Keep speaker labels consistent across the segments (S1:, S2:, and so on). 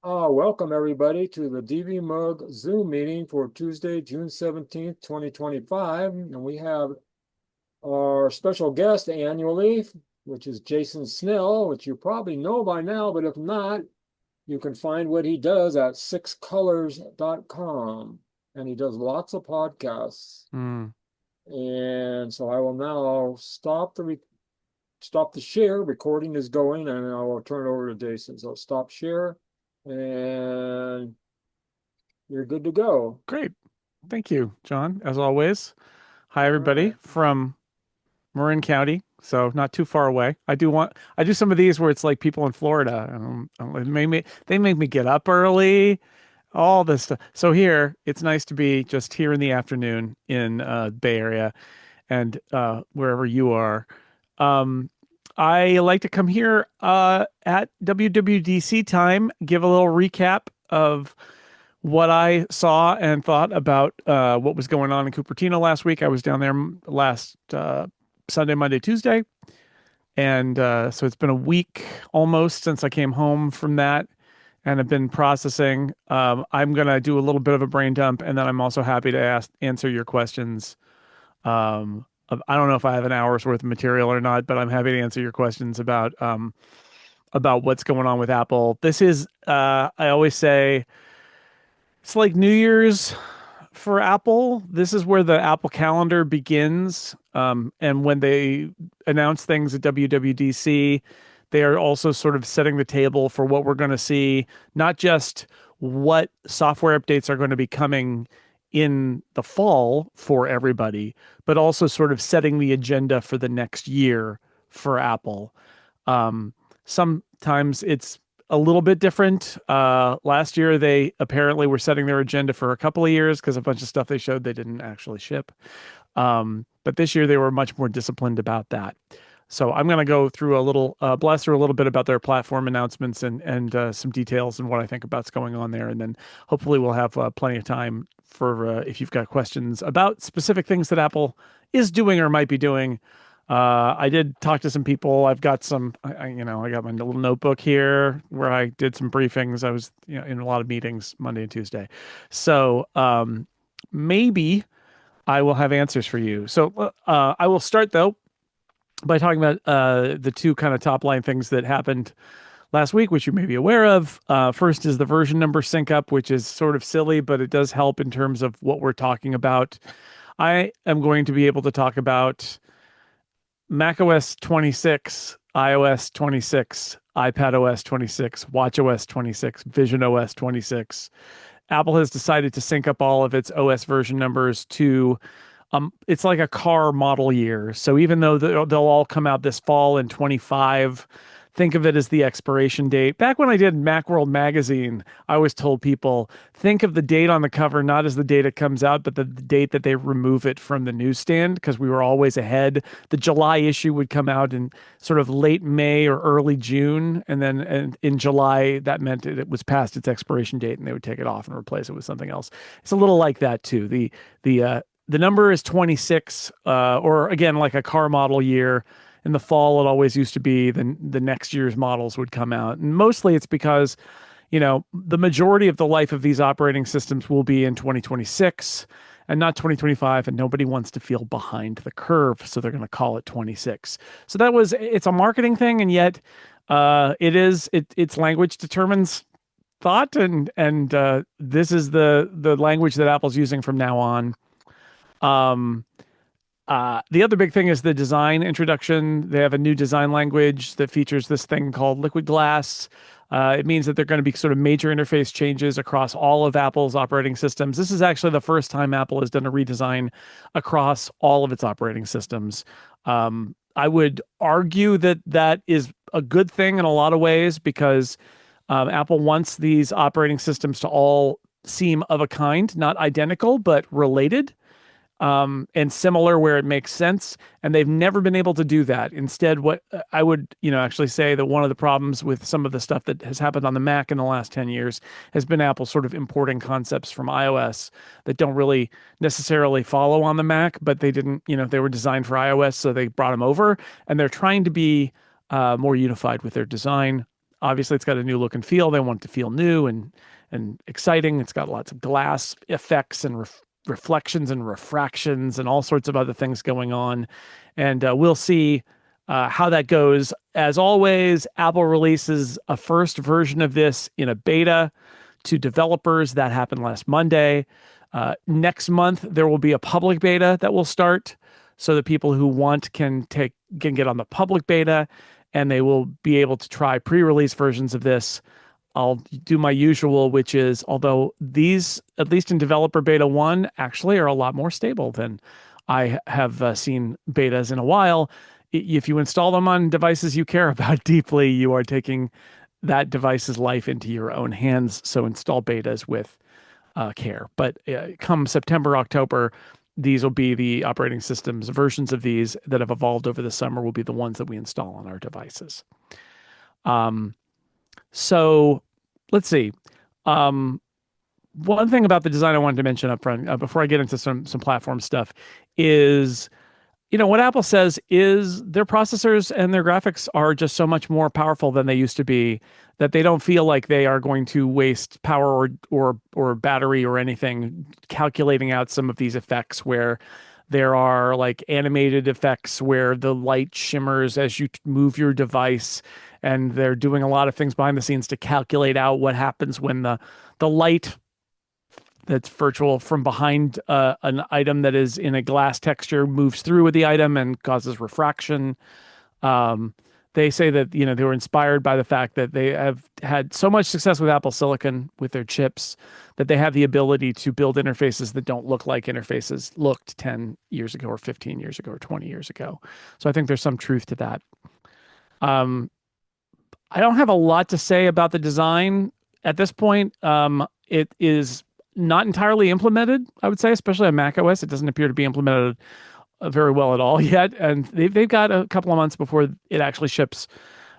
S1: Welcome everybody to the DVMUG Zoom meeting for Tuesday, June 17th, 2025. And we have our special guest annually, which is Jason Snell, which you probably know by now, but if not, you can find what he does at sixcolors.com. And he does lots of podcasts.
S2: Mm.
S1: And so I will now stop the share. Recording is going, and I will turn it over to Jason. So stop share. And you're good to go.
S2: Great. Thank you, John, as always. Hi,
S1: All
S2: everybody
S1: right.
S2: from Marin County, so not too far away. I do some of these where it's like people in Florida. They make me get up early, all this stuff. So here, it's nice to be just here in the afternoon in Bay Area and wherever you are. Um, I like to come here at WWDC time, give a little recap of what I saw and thought about what was going on in Cupertino last week. I was down there last Sunday, Monday, Tuesday. And so it's been a week almost since I came home from that and have been processing. I'm going to do a little bit of a brain dump, and then I'm also happy to answer your questions. I don't know if I have an hour's worth of material or not, but I'm happy to answer your questions about what's going on with Apple. This is, I always say, it's like New Year's for Apple. This is where the Apple calendar begins. And when they announce things at WWDC, they are also sort of setting the table for what we're going to see, not just what software updates are going to be coming in the fall for everybody, but also sort of setting the agenda for the next year for Apple. Sometimes it's a little bit different. Last year, they apparently were setting their agenda for a couple of years because a bunch of stuff they showed they didn't actually ship. But this year, they were much more disciplined about that. So I'm going to go through blast through a little bit about their platform announcements and some details and what I think about's going on there. And then hopefully we'll have plenty of time for if you've got questions about specific things that Apple is doing or might be doing. I did talk to some people. I've got I got my little notebook here where I did some briefings. I was, in a lot of meetings Monday and Tuesday. So, maybe I will have answers for you. So, I will start though by talking about, the two kind of top line things that happened last week, which you may be aware of. First is the version number sync up, which is sort of silly, but it does help in terms of what we're talking about. I am going to be able to talk about macOS 26, iOS 26, iPadOS 26, watchOS 26, visionOS 26. Apple has decided to sync up all of its OS version numbers to it's like a car model year. So even though they'll all come out this fall in 25, think of it as the expiration date. Back when I did Macworld magazine, I always told people, think of the date on the cover not as the date it comes out, but the date that they remove it from the newsstand, because we were always ahead. The July issue would come out in sort of late May or early June, and then in July, that meant it was past its expiration date, and they would take it off and replace it with something else. It's a little like that too. The number is 26, or again, like a car model year. In the fall, it always used to be the next year's models would come out. And mostly it's because, the majority of the life of these operating systems will be in 2026 and not 2025. And nobody wants to feel behind the curve. So they're going to call it 26. So it's a marketing thing. And yet its language determines thought. And this is the language that Apple's using from now on. The other big thing is the design introduction. They have a new design language that features this thing called liquid glass. It means that there are going to be sort of major interface changes across all of Apple's operating systems. This is actually the first time Apple has done a redesign across all of its operating systems. I would argue that that is a good thing in a lot of ways because Apple wants these operating systems to all seem of a kind, not identical, but related, and similar where it makes sense. And they've never been able to do that. Instead, what I would, actually say that one of the problems with some of the stuff that has happened on the Mac in the last 10 years has been Apple sort of importing concepts from iOS that don't really necessarily follow on the Mac, but they didn't, they were designed for iOS, so they brought them over, and they're trying to be more unified with their design. obviously it's got a new look and feel. They want it to feel new and exciting. It's got lots of glass effects and reflections and refractions and all sorts of other things going on. And we'll see how that goes. As always, Apple releases a first version of this in a beta to developers. That happened last Monday. Next month, there will be a public beta that will start, so that people who want can get on the public beta, and they will be able to try pre-release versions of this. I'll do my usual, which is, although these, at least in developer beta 1, actually are a lot more stable than I have seen betas in a while. If you install them on devices you care about deeply, you are taking that device's life into your own hands. So install betas with care. But come September, October, these will be the operating systems. Versions of these that have evolved over the summer will be the ones that we install on our devices. So let's see. One thing about the design I wanted to mention up front, before I get into some platform stuff, is, what Apple says is their processors and their graphics are just so much more powerful than they used to be, that they don't feel like they are going to waste power or battery or anything calculating out some of these effects, where there are like animated effects where the light shimmers as you move your device, and they're doing a lot of things behind the scenes to calculate out what happens when the light that's virtual from behind an item that is in a glass texture moves through with the item and causes refraction. They say that, they were inspired by the fact that they have had so much success with Apple Silicon with their chips, that they have the ability to build interfaces that don't look like interfaces looked 10 years ago or 15 years ago or 20 years ago. So I think there's some truth to that. I don't have a lot to say about the design at this point. It is not entirely implemented, I would say, especially on macOS. It doesn't appear to be implemented very well at all yet, and they've got a couple of months before it actually ships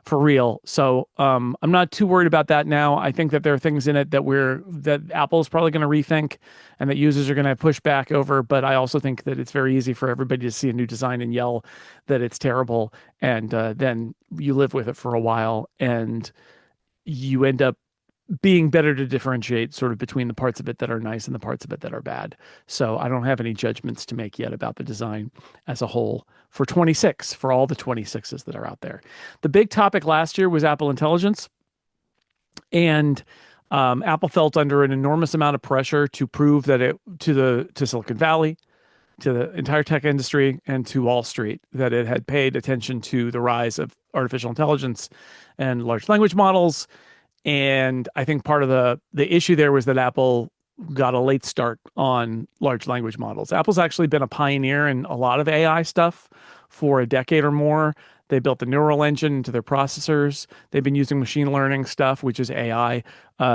S2: for real. So I'm not too worried about that now. I think that there are things in it that Apple's probably going to rethink, and that users are going to push back over. But I also think that it's very easy for everybody to see a new design and yell that it's terrible, and then you live with it for a while, and you end up being better to differentiate sort of between the parts of it that are nice and the parts of it that are bad. So I don't have any judgments to make yet about the design as a whole for 26, for all the 26s that are out there. The big topic last year was Apple Intelligence. And Apple felt under an enormous amount of pressure to prove that to Silicon Valley, to the entire tech industry, and to Wall Street, that it had paid attention to the rise of artificial intelligence and large language models. And I think part of the issue there was that Apple got a late start on large language models. Apple's actually been a pioneer in a lot of AI stuff for a decade or more. They built the neural engine into their processors. They've been using machine learning stuff, which is AI,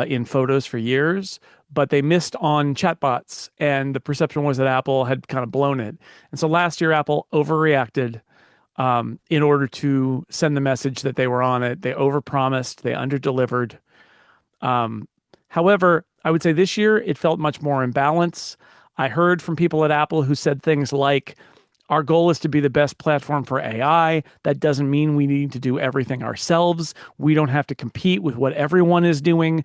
S2: in photos for years. But they missed on chatbots, and the perception was that Apple had kind of blown it. And so last year, Apple overreacted in order to send the message that they were on it. They overpromised, they underdelivered. However, I would say this year it felt much more in balance. I heard from people at Apple who said things like, our goal is to be the best platform for AI. That doesn't mean we need to do everything ourselves. We don't have to compete with what everyone is doing.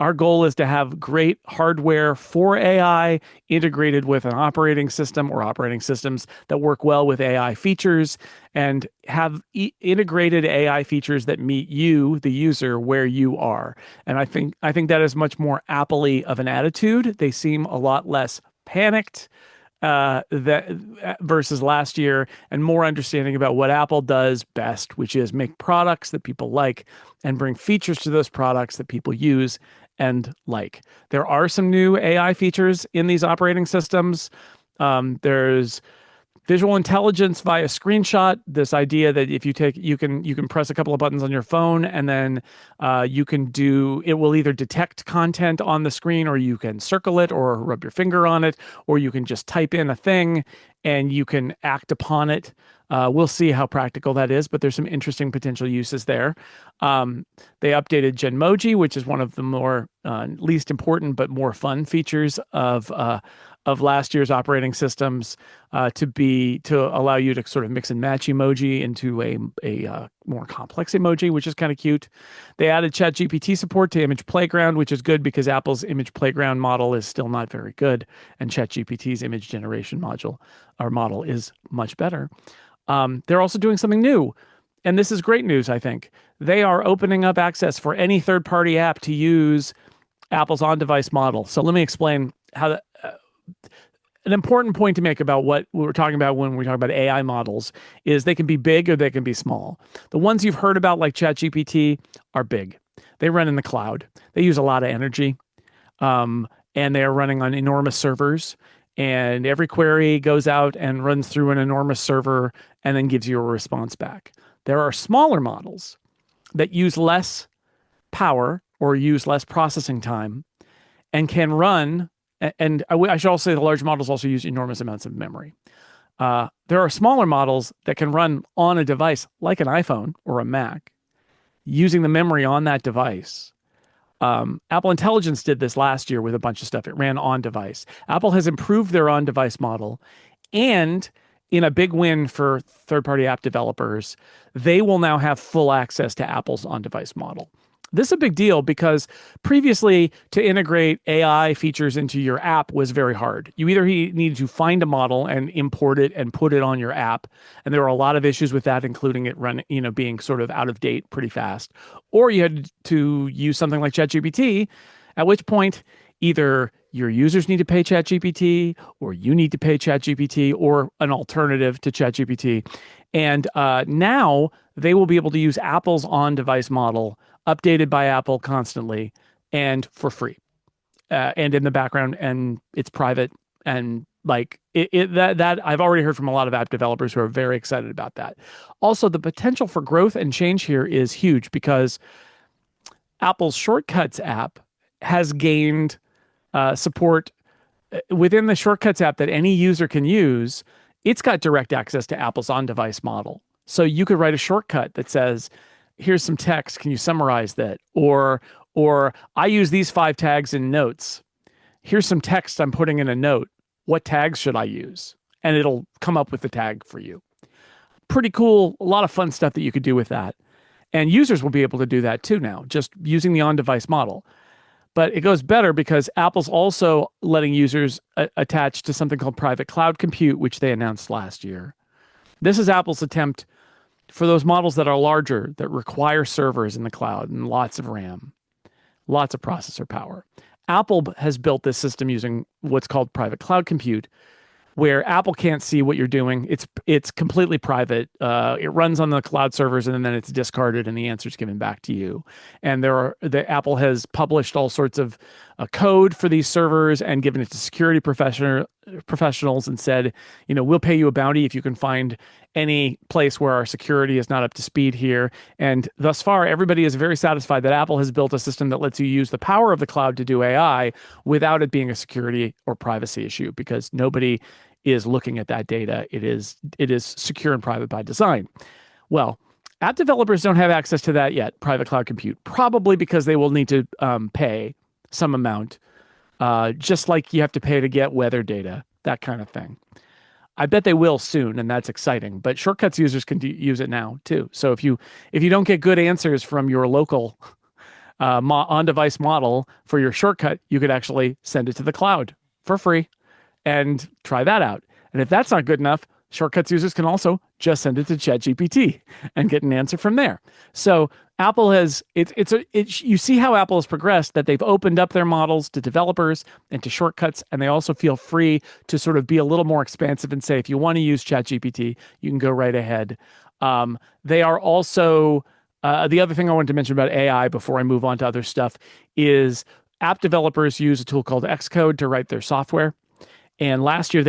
S2: Our goal is to have great hardware for AI integrated with an operating system or operating systems that work well with AI features, and have integrated AI features that meet you, the user, where you are. And I think that is much more Apple-y of an attitude. They seem a lot less panicked versus last year, and more understanding about what Apple does best, which is make products that people like and bring features to those products that people use and like. There are some new AI features in these operating systems. There's visual intelligence via screenshot. This idea that if you can press a couple of buttons on your phone, and then it will either detect content on the screen, or you can circle it or rub your finger on it, or you can just type in a thing and you can act upon it. We'll see how practical that is, but there's some interesting potential uses there. They updated Genmoji, which is one of the more least important but more fun features of of last year's operating systems to allow you to sort of mix and match emoji into a more complex emoji, which is kind of cute. They added ChatGPT support to Image Playground, which is good because Apple's Image Playground model is still not very good, and ChatGPT's image generation model is much better. They're also doing something new, and this is great news, I think. They are opening up access for any third-party app to use Apple's on-device model. So let me explain how an important point to make about what we were talking about when we talk about AI models is they can be big or they can be small. The ones you've heard about, like ChatGPT, are big. They run in the cloud. They use a lot of energy, and they are running on enormous servers. And every query goes out and runs through an enormous server and then gives you a response back. There are smaller models that use less power or use less processing time and can run. And I should also say the large models also use enormous amounts of memory. There are smaller models that can run on a device like an iPhone or a Mac using the memory on that device. Apple Intelligence did this last year with a bunch of stuff. It ran on device. Apple has improved their on device model, and in a big win for third-party app developers, they will now have full access to Apple's on device model. This is a big deal because previously to integrate AI features into your app was very hard. You either needed to find a model and import it and put it on your app, and there were a lot of issues with that, including it being sort of out of date pretty fast, or you had to use something like ChatGPT, at which point either your users need to pay ChatGPT, or you need to pay ChatGPT, or an alternative to ChatGPT. And now they will be able to use Apple's on-device model, updated by Apple constantly and for free, and in the background, and it's private. And like that I've already heard from a lot of app developers who are very excited about that. Also, the potential for growth and change here is huge because Apple's Shortcuts app has gained support within the Shortcuts app that any user can use. It's got direct access to Apple's on-device model. So you could write a shortcut that says, here's some text, can you summarize that? Or I use these 5 tags in notes. Here's some text I'm putting in a note. What tags should I use? And it'll come up with the tag for you. Pretty cool. A lot of fun stuff that you could do with that. And users will be able to do that too now, just using the on-device model. But it goes better because Apple's also letting users attach to something called private cloud compute, which they announced last year. This is Apple's attempt for those models that are larger, that require servers in the cloud and lots of RAM, lots of processor power. Apple has built this system using what's called private cloud compute, where Apple can't see what you're doing. It's completely private. It runs on the cloud servers, and then it's discarded, and the answer is given back to you. And Apple has published all sorts of code for these servers and given it to security professionals and said, we'll pay you a bounty if you can find any place where our security is not up to speed here. And thus far, everybody is very satisfied that Apple has built a system that lets you use the power of the cloud to do AI without it being a security or privacy issue, because nobody is looking at that data. It is secure and private by design. Well, app developers don't have access to that yet, private cloud compute, probably because they will need to pay some amount, just like you have to pay to get weather data, that kind of thing. I bet they will soon, and that's exciting. But Shortcuts users can use it now too. So if you don't get good answers from your local on-device model for your shortcut, you could actually send it to the cloud for free and try that out. And if that's not good enough, Shortcuts users can also just send it to ChatGPT and get an answer from there. So Apple has you see how Apple has progressed, that they've opened up their models to developers and to Shortcuts, and they also feel free to sort of be a little more expansive and say, if you want to use ChatGPT, you can go right ahead. They are also the other thing I wanted to mention about AI before I move on to other stuff is app developers use a tool called Xcode to write their software. And last year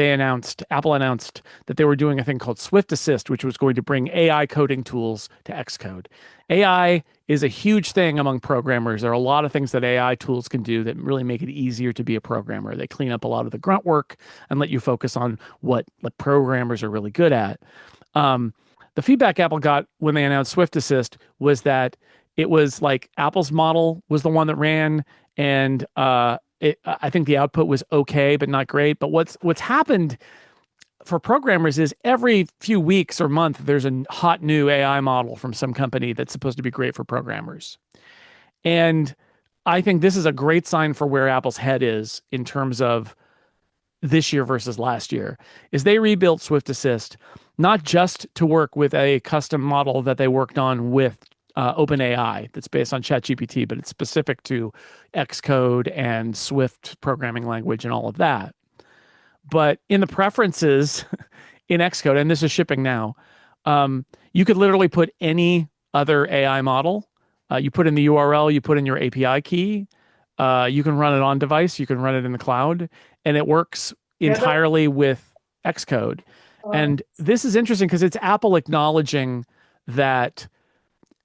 S2: Apple announced that they were doing a thing called Swift Assist, which was going to bring AI coding tools to Xcode. AI is a huge thing among programmers. There are a lot of things that AI tools can do that really make it easier to be a programmer. They clean up a lot of the grunt work and let you focus on what programmers are really good at. The feedback Apple got when they announced Swift Assist was that it was like Apple's model was the one that ran, and I think the output was okay, but not great. But what's happened for programmers is every few weeks or month, there's a hot new AI model from some company that's supposed to be great for programmers. And I think this is a great sign for where Apple's head is in terms of this year versus last year, is they rebuilt Swift Assist, not just to work with a custom model that they worked on with OpenAI that's based on ChatGPT, but it's specific to Xcode and Swift programming language and all of that. But in the preferences in Xcode, and this is shipping now, you could literally put any other AI model. You put in the URL, you put in your API key. You can run it on device, you can run it in the cloud, and it works entirely with Xcode. And this is interesting because it's Apple acknowledging that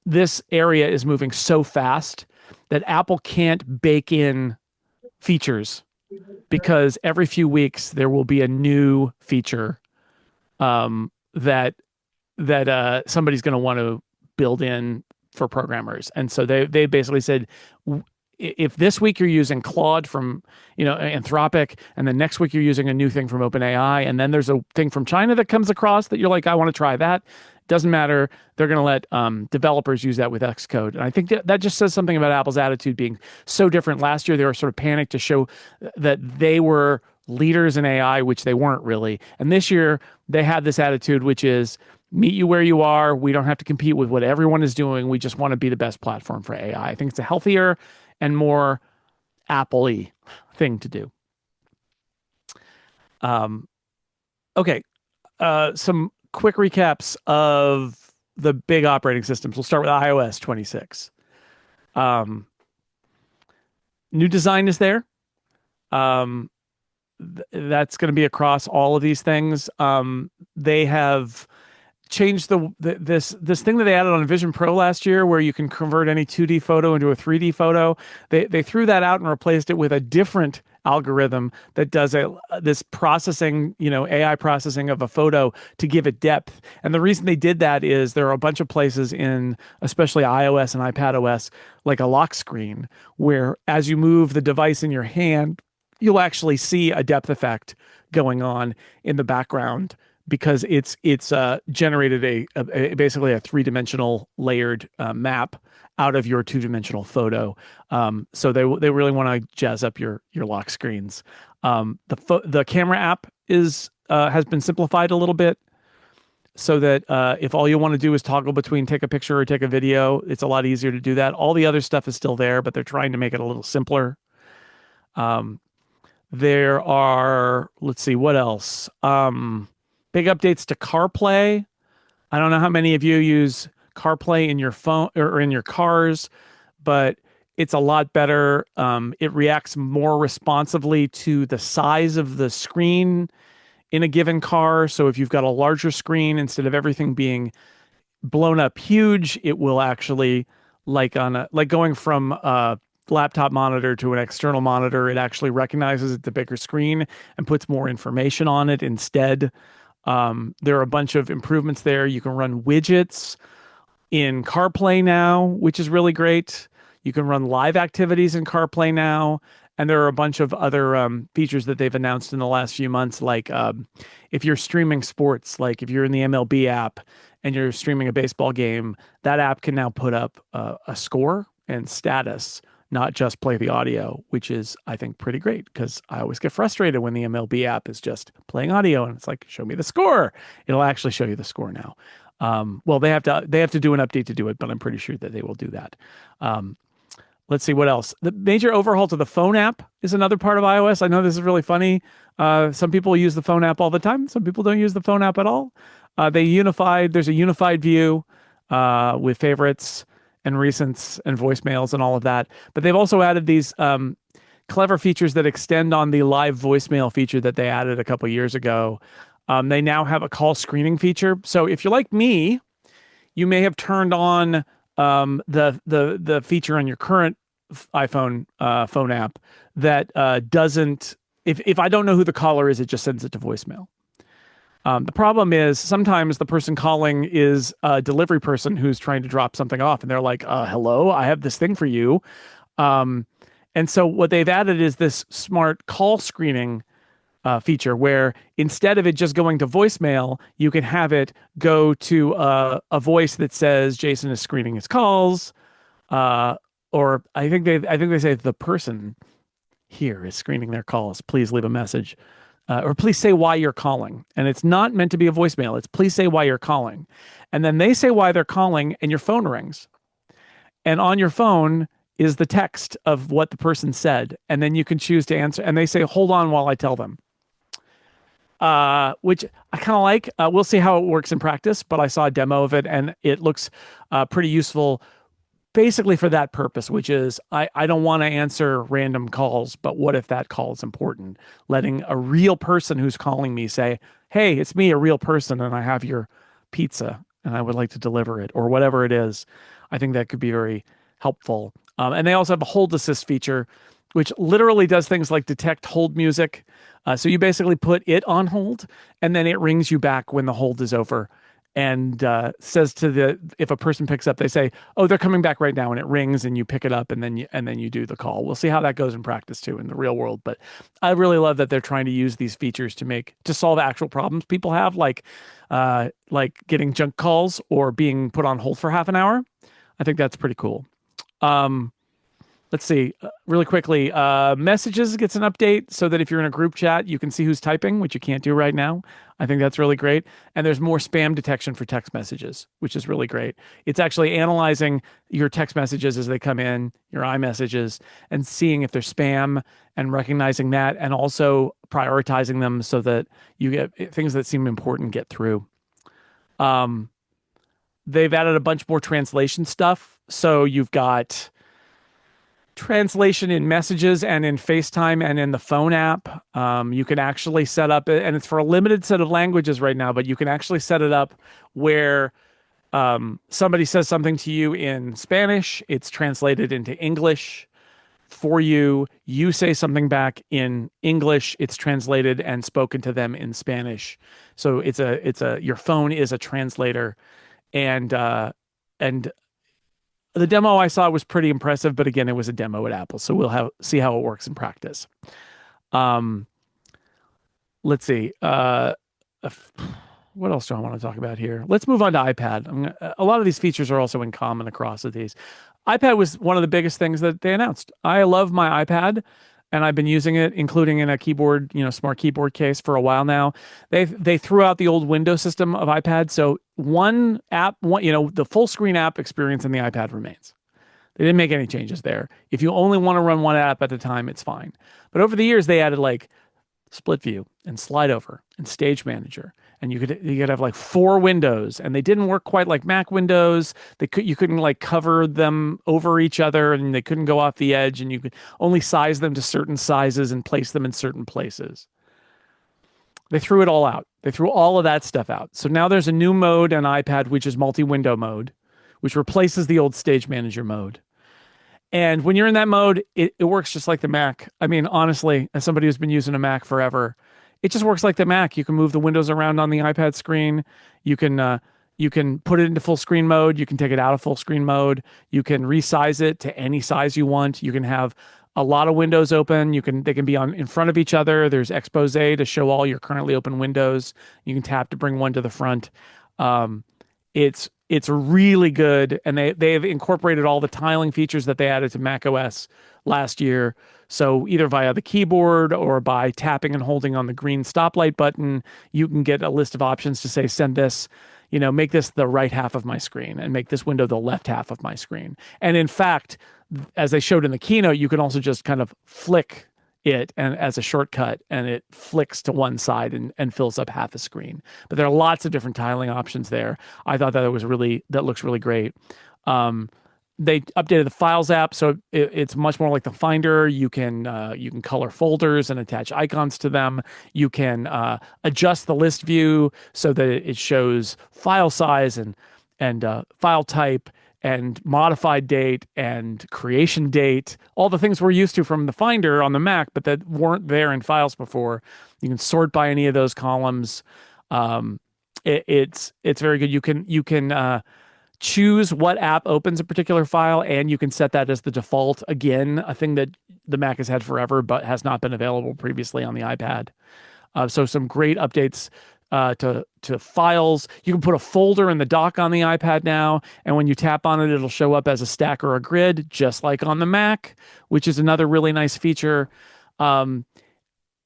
S2: this area is moving so fast that Apple can't bake in features because every few weeks there will be a new feature that somebody's going to want to build in for programmers. And so they basically said, if this week you're using Claude from, Anthropic, and then next week you're using a new thing from OpenAI, and then there's a thing from China that comes across that you're like, I want to try that. Doesn't matter. They're going to let developers use that with Xcode. And I think that just says something about Apple's attitude being so different. Last year, they were sort of panicked to show that they were leaders in AI, which they weren't really. And this year, they had this attitude, which is, meet you where you are. We don't have to compete with what everyone is doing. We just want to be the best platform for AI. I think it's a healthier and more Apple-y thing to do. Okay. Some quick recaps of the big operating systems. We'll start with iOS 26. New design is there. That's going to be across all of these things. They have changed this thing that they added on Vision Pro last year, where you can convert any 2D photo into a 3D photo. They threw that out and replaced it with a different algorithm that does this processing, AI processing of a photo to give it depth. And the reason they did that is there are a bunch of places in, especially iOS and iPadOS, like a lock screen, where as you move the device in your hand, you'll actually see a depth effect going on in the background, because it's generated basically a three-dimensional layered map out of your two-dimensional photo. So they really want to jazz up your lock screens. The camera app has been simplified a little bit, so that if all you want to do is toggle between take a picture or take a video, it's a lot easier to do that. All the other stuff is still there, but they're trying to make it a little simpler. There are, let's see, what else? Big updates to CarPlay. I don't know how many of you use CarPlay in your phone or in your cars, but it's a lot better. It reacts more responsively to the size of the screen in a given car. So if you've got a larger screen, instead of everything being blown up huge, it will actually, like going from a laptop monitor to an external monitor, it actually recognizes it's a bigger screen and puts more information on it instead. There are a bunch of improvements there. You can run widgets in CarPlay now, which is really great. You can run live activities in CarPlay now. And there are a bunch of other features that they've announced in the last few months, like if you're streaming sports, like if you're in the MLB app and you're streaming a baseball game, that app can now put up a score and status, not just play the audio, which is, I think, pretty great, because I always get frustrated when the MLB app is just playing audio and it's like, show me the score. It'll actually show you the score now. Well, they have to do an update to do it, but I'm pretty sure that they will do that. Let's see what else. The major overhaul to the phone app is another part of iOS. I know this is really funny. Some people use the phone app all the time. Some people don't use the phone app at all. There's a unified view with favorites and recents and voicemails and all of that. But they've also added these clever features that extend on the live voicemail feature that they added a couple years ago. They now have a call screening feature. So if you're like me, you may have turned on the feature on your current iPhone phone app that doesn't, if I don't know who the caller is, it just sends it to voicemail. The problem is sometimes the person calling is a delivery person who's trying to drop something off, and they're like, hello, I have this thing for you. And so what they've added is this smart call screening feature where instead of it just going to voicemail, you can have it go to a voice that says Jason is screening his calls. Uh, or I think they say the person here is screening their calls. Please leave a message. Or please say why you're calling. And it's not meant to be a voicemail. It's please say why you're calling. And then they say why they're calling and your phone rings. And on your phone is the text of what the person said. And then you can choose to answer. And they say, hold on while I tell them. Which I kind of like. We'll see how it works in practice, but I saw a demo of it and it looks pretty useful basically for that purpose, which is I don't want to answer random calls, but what if that call is important? Letting a real person who's calling me say, hey, it's me, a real person, and I have your pizza and I would like to deliver it or whatever it is. I think that could be very helpful. And they also have a hold assist feature, which literally does things like detect hold music. So you basically put it on hold and then it rings you back when the hold is over and says if a person picks up, they say, oh, they're coming back right now. And it rings and you pick it up and then you do the call. We'll see how that goes in practice too in the real world. But I really love that they're trying to use these features to solve actual problems people have, like getting junk calls or being put on hold for half an hour. I think that's pretty cool. Let's see, really quickly, messages gets an update so that if you're in a group chat, you can see who's typing, which you can't do right now. I think that's really great. And there's more spam detection for text messages, which is really great. It's actually analyzing your text messages as they come in, your iMessages, and seeing if they're spam and recognizing that and also prioritizing them so that you get things that seem important get through. They've added a bunch more translation stuff. So you've got translation in messages and in FaceTime and in the phone app. You can actually set up, and it's for a limited set of languages right now, but you can actually set it up where somebody says something to you in Spanish, it's translated into English for you. You say something back in English, it's translated and spoken to them in Spanish. So your phone is a translator, and the demo I saw was pretty impressive, but again, it was a demo at Apple, so we'll see how it works in practice. Let's see. What else do I want to talk about here? Let's move on to iPad. A lot of these features are also in common across these. iPad was one of the biggest things that they announced. I love my iPad, and I've been using it, including in a keyboard, smart keyboard case for a while now. They threw out the old Windows system of iPad, so one app, the full screen app experience in the iPad remains. They didn't make any changes there. If you only want to run one app at a time, it's fine. But over the years, they added like split view and slide over and stage manager, and you could have like 4 windows, and they didn't work quite like Mac windows. You couldn't like cover them over each other, and they couldn't go off the edge, and you could only size them to certain sizes and place them in certain places. They threw it all out. They threw all of that stuff out. So now there's a new mode on iPad, which is multi-window mode, which replaces the old stage manager mode. And when you're in that mode, it works just like the Mac. I mean, honestly, as somebody who's been using a Mac forever, it just works like the Mac. You can move the windows around on the iPad screen. You can put it into full screen mode. You can take it out of full screen mode. You can resize it to any size you want. You can have a lot of windows open. They can be in front of each other. There's expose to show all your currently open windows. You can tap to bring one to the front. It's really good, and they've incorporated all the tiling features that they added to macOS last year. So either via the keyboard or by tapping and holding on the green stoplight button, you can get a list of options to say, send this, make this the right half of my screen and make this window the left half of my screen. And in fact, as they showed in the keynote, you can also just kind of flick it and as a shortcut, and it flicks to one side and fills up half a screen. But there are lots of different tiling options there. I thought that looks really great. They updated the Files app, so it's much more like the Finder. You can color folders and attach icons to them. You can adjust the list view so that it shows file size and file type and modified date and creation date, all the things we're used to from the Finder on the Mac, but that weren't there in Files before. You can sort by any of those columns. It's very good. You can choose what app opens a particular file, and you can set that as the default. Again, a thing that the Mac has had forever, but has not been available previously on the iPad. So some great updates to files. You can put a folder in the dock on the iPad now, and when you tap on it, it'll show up as a stack or a grid, just like on the Mac, which is another really nice feature. Um,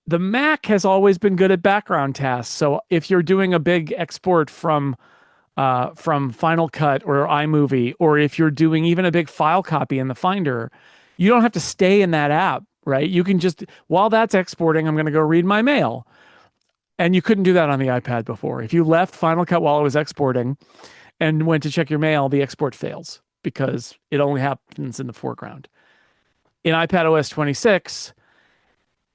S2: the Mac has always been good at background tasks. So if you're doing a big export from Final Cut or iMovie, or if you're doing even a big file copy in the Finder, you don't have to stay in that app, right? You can just, while that's exporting, I'm going to go read my mail. And you couldn't do that on the iPad before. If you left Final Cut while it was exporting and went to check your mail, the export fails because it only happens in the foreground. In iPad OS 26,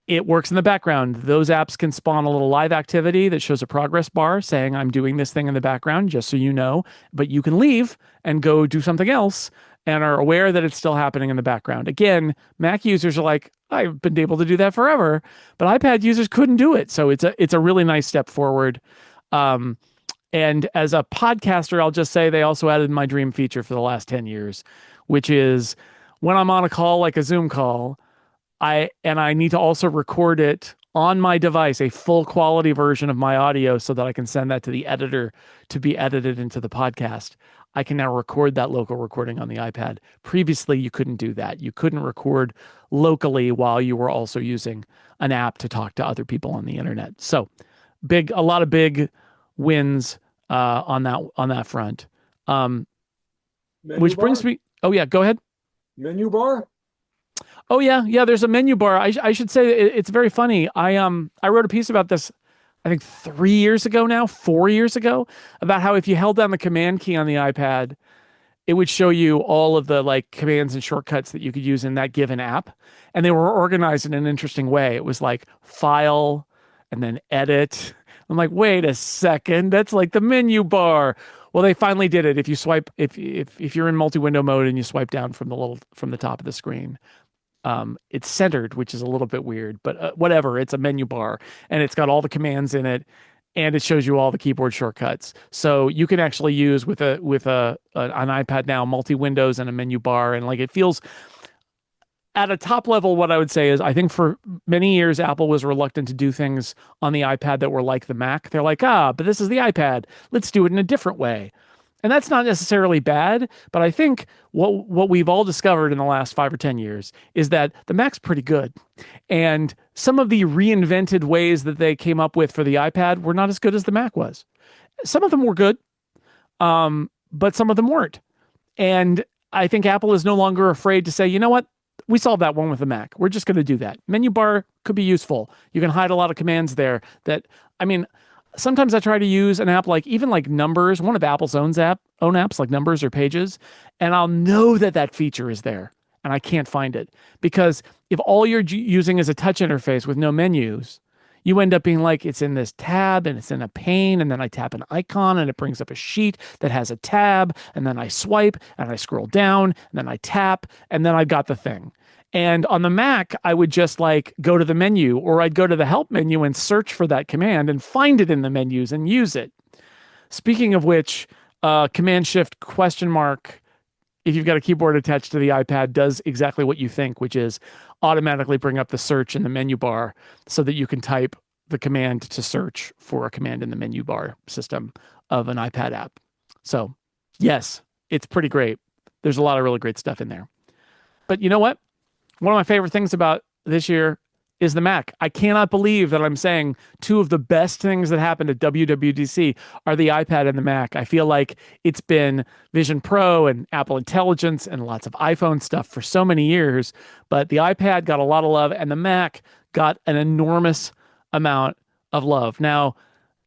S2: it works in the background. Those apps can spawn a little live activity that shows a progress bar saying, I'm doing this thing in the background, just so you know. But you can leave and go do something else and are aware that it's still happening in the background. Again, Mac users are like, I've been able to do that forever, but iPad users couldn't do it. So it's a really nice step forward. And as a podcaster, I'll just say they also added my dream feature for the last 10 years, which is when I'm on a call, like a Zoom call, I need to also record it on my device, a full quality version of my audio so that I can send that to the editor to be edited into the podcast. I can now record that local recording on the iPad. Previously, you couldn't do that. You couldn't record locally while you were also using an app to talk to other people on the internet. So a lot of big wins on that front. Which brings me, oh yeah, go ahead.
S1: Menu bar?
S2: Oh yeah. There's a menu bar. I should say it's very funny. I wrote a piece about this, I think 4 years ago, about how if you held down the command key on the iPad, it would show you all of the like commands and shortcuts that you could use in that given app, and they were organized in an interesting way. It was like file and then edit. I'm like, wait a second, that's like the menu bar. Well, they finally did it. If you swipe, if you're in multi-window mode and you swipe down from the top of the screen. It's centered, which is a little bit weird, but whatever. It's a menu bar, and it's got all the commands in it, and it shows you all the keyboard shortcuts. So you can actually use with an iPad now multi-windows and a menu bar, and like it feels at a top level. What I would say is, I think for many years Apple was reluctant to do things on the iPad that were like the Mac. They're like, but this is the iPad. Let's do it in a different way. And that's not necessarily bad, but I think what we've all discovered in the last 5 or 10 years is that the Mac's pretty good. And some of the reinvented ways that they came up with for the iPad were not as good as the Mac was. Some of them were good, but some of them weren't. And I think Apple is no longer afraid to say, you know what? We solved that one with the Mac. We're just going to do that. Menu bar could be useful. You can hide a lot of commands there sometimes I try to use an app even like Numbers, one of Apple's own apps like Numbers or Pages, and I'll know that feature is there, and I can't find it. Because if all you're using is a touch interface with no menus, you end up being like, it's in this tab, and it's in a pane, and then I tap an icon, and it brings up a sheet that has a tab, and then I swipe, and I scroll down, and then I tap, and then I've got the thing. And on the Mac, I would just go to the menu, or I'd go to the help menu and search for that command and find it in the menus and use it. Speaking of which, Command Shift question mark, if you've got a keyboard attached to the iPad, does exactly what you think, which is automatically bring up the search in the menu bar so that you can type the command to search for a command in the menu bar system of an iPad app. So yes, it's pretty great. There's a lot of really great stuff in there. But you know what? One of my favorite things about this year is the Mac. I cannot believe that I'm saying two of the best things that happened at WWDC are the iPad and the Mac. I feel like it's been Vision Pro and Apple Intelligence and lots of iPhone stuff for so many years, but the iPad got a lot of love and the Mac got an enormous amount of love. Now,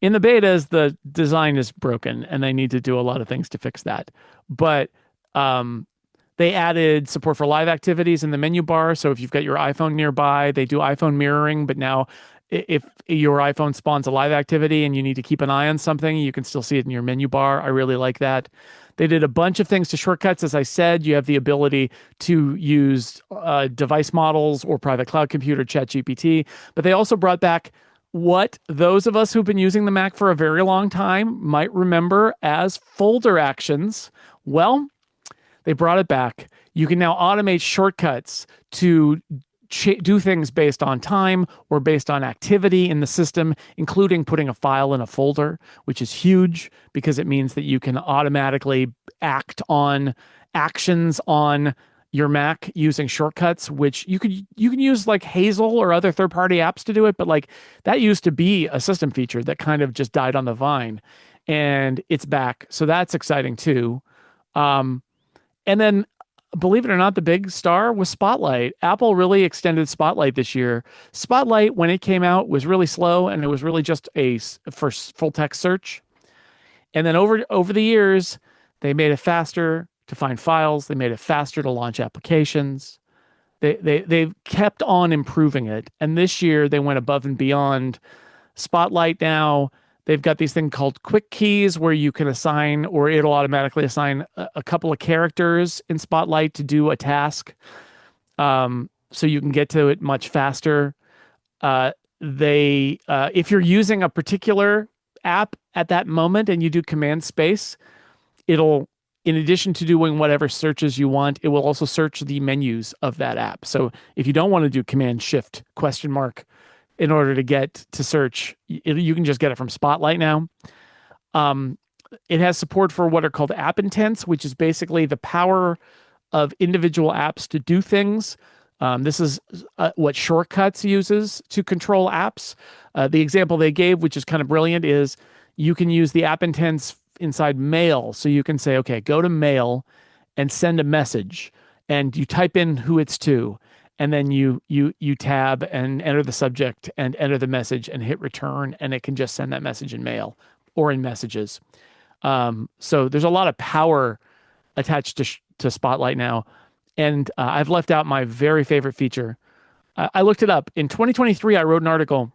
S2: in the betas, the design is broken and they need to do a lot of things to fix that. But they added support for live activities in the menu bar. So if you've got your iPhone nearby, they do iPhone mirroring. But now if your iPhone spawns a live activity and you need to keep an eye on something, you can still see it in your menu bar. I really like that. They did a bunch of things to shortcuts. As I said, you have the ability to use device models or private cloud computer, ChatGPT. But they also brought back what those of us who've been using the Mac for a very long time might remember as folder actions. Well, they brought it back. You can now automate shortcuts to do things based on time or based on activity in the system, including putting a file in a folder, which is huge because it means that you can automatically act on actions on your Mac using shortcuts, which you can use like Hazel or other third-party apps to do it, but like that used to be a system feature that kind of just died on the vine, and it's back. So that's exciting too. Um, and then, believe it or not, the big star was Spotlight. Apple really extended Spotlight this year. Spotlight, when it came out, was really slow, and it was really just for full text search. And then over the years, they made it faster to find files. They made it faster to launch applications. They've kept on improving it. And this year, they went above and beyond. Spotlight now, they've got these things called quick keys where you can assign, or it'll automatically assign a couple of characters in Spotlight to do a task. So you can get to it much faster. If you're using a particular app at that moment and you do command space, it'll, in addition to doing whatever searches you want, it will also search the menus of that app. So if you don't want to do command shift question mark in order to get to search, you can just get it from Spotlight now. It has support for what are called app intents, which is basically the power of individual apps to do things. This is what Shortcuts uses to control apps. The example they gave, which is kind of brilliant, is you can use the app intents inside Mail. So you can say, okay, go to Mail and send a message, and you type in who it's to, and then you tab and enter the subject and enter the message and hit return, and it can just send that message in Mail or in Messages. So there's a lot of power attached to Spotlight now. And I've left out my very favorite feature. I looked it up. In 2023, I wrote an article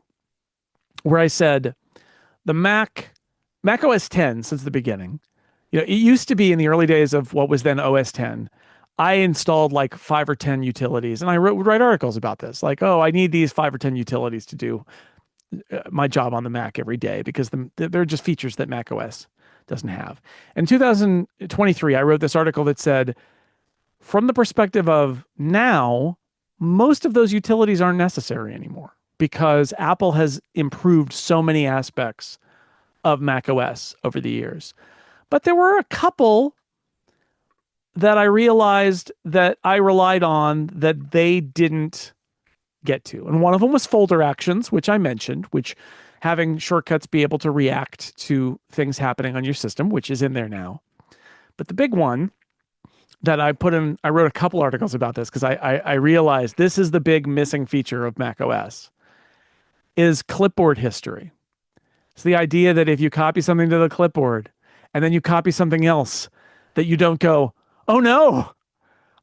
S2: where I said the Mac OS 10 since the beginning, it used to be in the early days of what was then OS 10. I installed like 5 or 10 utilities, and I would write articles about this. Like, oh, I need these 5 or 10 utilities to do my job on the Mac every day because they're just features that Mac OS doesn't have. In 2023, I wrote this article that said, from the perspective of now, most of those utilities aren't necessary anymore because Apple has improved so many aspects of Mac OS over the years. But there were a couple that I realized that I relied on that they didn't get to. And one of them was folder actions, which I mentioned, which having shortcuts be able to react to things happening on your system, which is in there now. But the big one that I wrote a couple articles about this because I realized this is the big missing feature of Mac OS, is clipboard history. It's the idea that if you copy something to the clipboard and then you copy something else, that you don't go, oh no,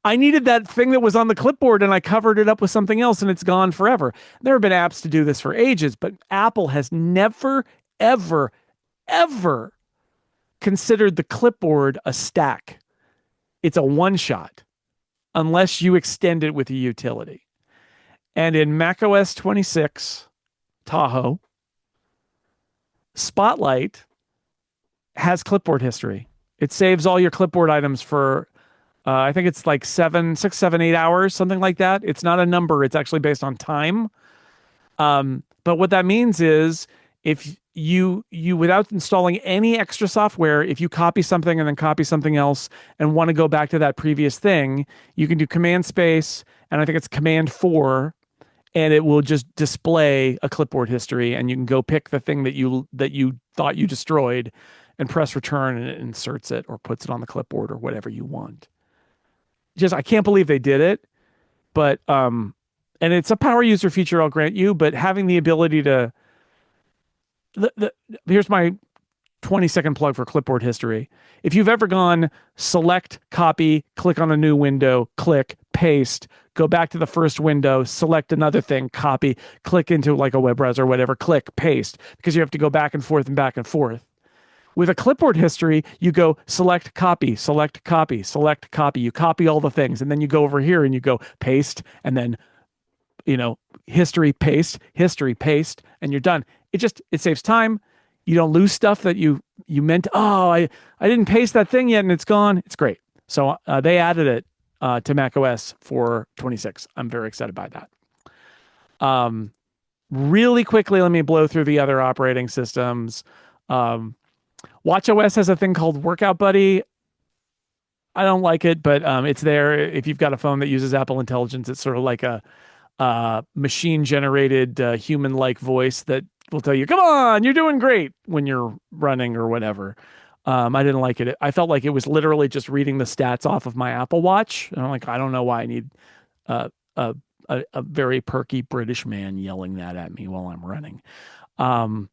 S2: I needed that thing that was on the clipboard and I covered it up with something else and it's gone forever. There have been apps to do this for ages, but Apple has never, ever, ever considered the clipboard a stack. It's a one-shot unless you extend it with a utility. And in macOS 26 Tahoe, Spotlight has clipboard history. It saves all your clipboard items for, I think it's like 6, 7, 8 hours, something like that. It's not a number. It's actually based on time. But what that means is if you without installing any extra software, if you copy something and then copy something else and want to go back to that previous thing, you can do Command Space, and I think it's Command 4, and it will just display a clipboard history, and you can go pick the thing that you thought you destroyed and press return, and it inserts it or puts it on the clipboard or whatever you want. I can't believe they did it, but and it's a power user feature, I'll grant you, but having the ability to here's my 20-second plug for clipboard history. If you've ever gone select, copy, click on a new window, click, paste, go back to the first window, select another thing, copy, click into like a web browser or whatever, click, paste, because you have to go back and forth and back and forth. With a clipboard history, you go select, copy, select, copy, select, copy. You copy all the things, and then you go over here and you go paste, and then history, paste, and you're done. It saves time. You don't lose stuff that you meant. Oh, I didn't paste that thing yet and it's gone. It's great. So they added it to macOS for 26. I'm very excited by that. Um, Really quickly, let me blow through the other operating systems. Um, WatchOS has a thing called Workout Buddy. I don't like it, but it's there. If you've got a phone that uses Apple Intelligence, it's sort of like a machine generated human like voice that will tell you, come on, you're doing great when you're running or whatever. I didn't like it. I felt like it was literally just reading the stats off of my Apple Watch. And I'm like, I don't know why I need uh, a, a very perky British man yelling that at me while I'm running. Um,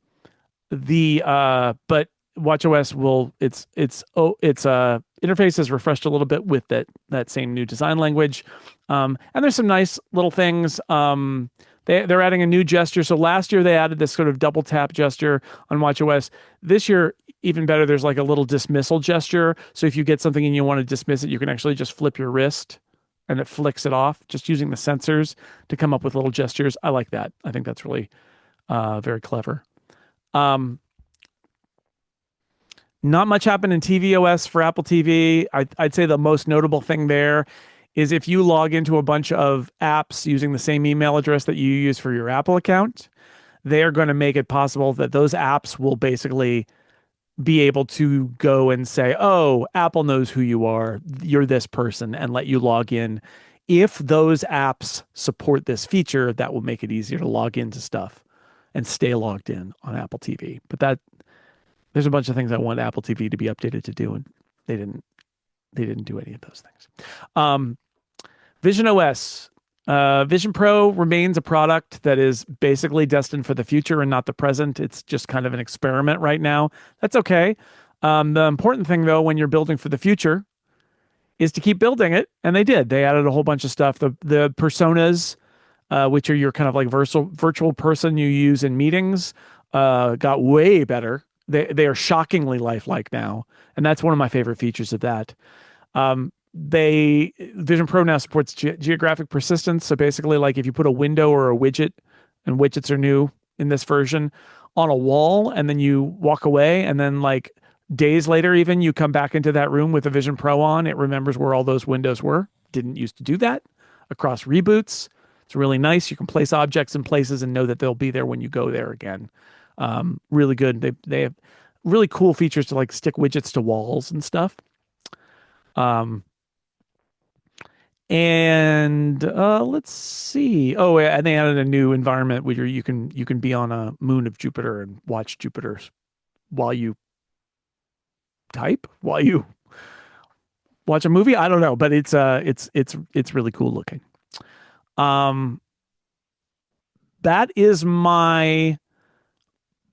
S2: but WatchOS will its interface is refreshed a little bit with that same new design language. And there's some nice little things. They're adding a new gesture. So last year they added this sort of double tap gesture on WatchOS. This year, even better, there's like a little dismissal gesture. So if you get something and you want to dismiss it, you can actually just flip your wrist and it flicks it off, just using the sensors to come up with little gestures. I like that. I think that's really very clever. Um, Not much happened in tvOS for Apple TV. I'd say the most notable thing there is if you log into a bunch of apps using the same email address that you use for your Apple account, they are going to make it possible that those apps will basically be able to go and say, oh, Apple knows who you are. You're this person, and let you log in. If those apps support this feature, that will make it easier to log into stuff and stay logged in on Apple TV. But there's a bunch of things I want Apple TV to be updated to do, and they didn't. They didn't do any of those things. Um, Vision OS, Vision Pro remains a product that is basically destined for the future and not the present. It's just kind of an experiment right now. That's okay. The important thing, though, when you're building for the future, is to keep building it, and they did. They added a whole bunch of stuff. The personas, which are your kind of like virtual person you use in meetings, got way better. They are shockingly lifelike now, and that's one of my favorite features of that. They Vision Pro now supports geographic persistence. So basically, like if you put a window or a widget, and widgets are new in this version, on a wall, and then you walk away, and then like days later, even you come back into that room with a Vision Pro on, it remembers where all those windows were. Didn't used to do that across reboots. It's really nice. You can place objects in places and know that they'll be there when you go there again. Really good. They have really cool features to like stick widgets to walls and stuff. Um, and let's see. Oh, and they added a new environment where you can be on a moon of Jupiter and watch Jupiter while you type, while you watch a movie. I don't know, but it's really cool looking. Um, that is my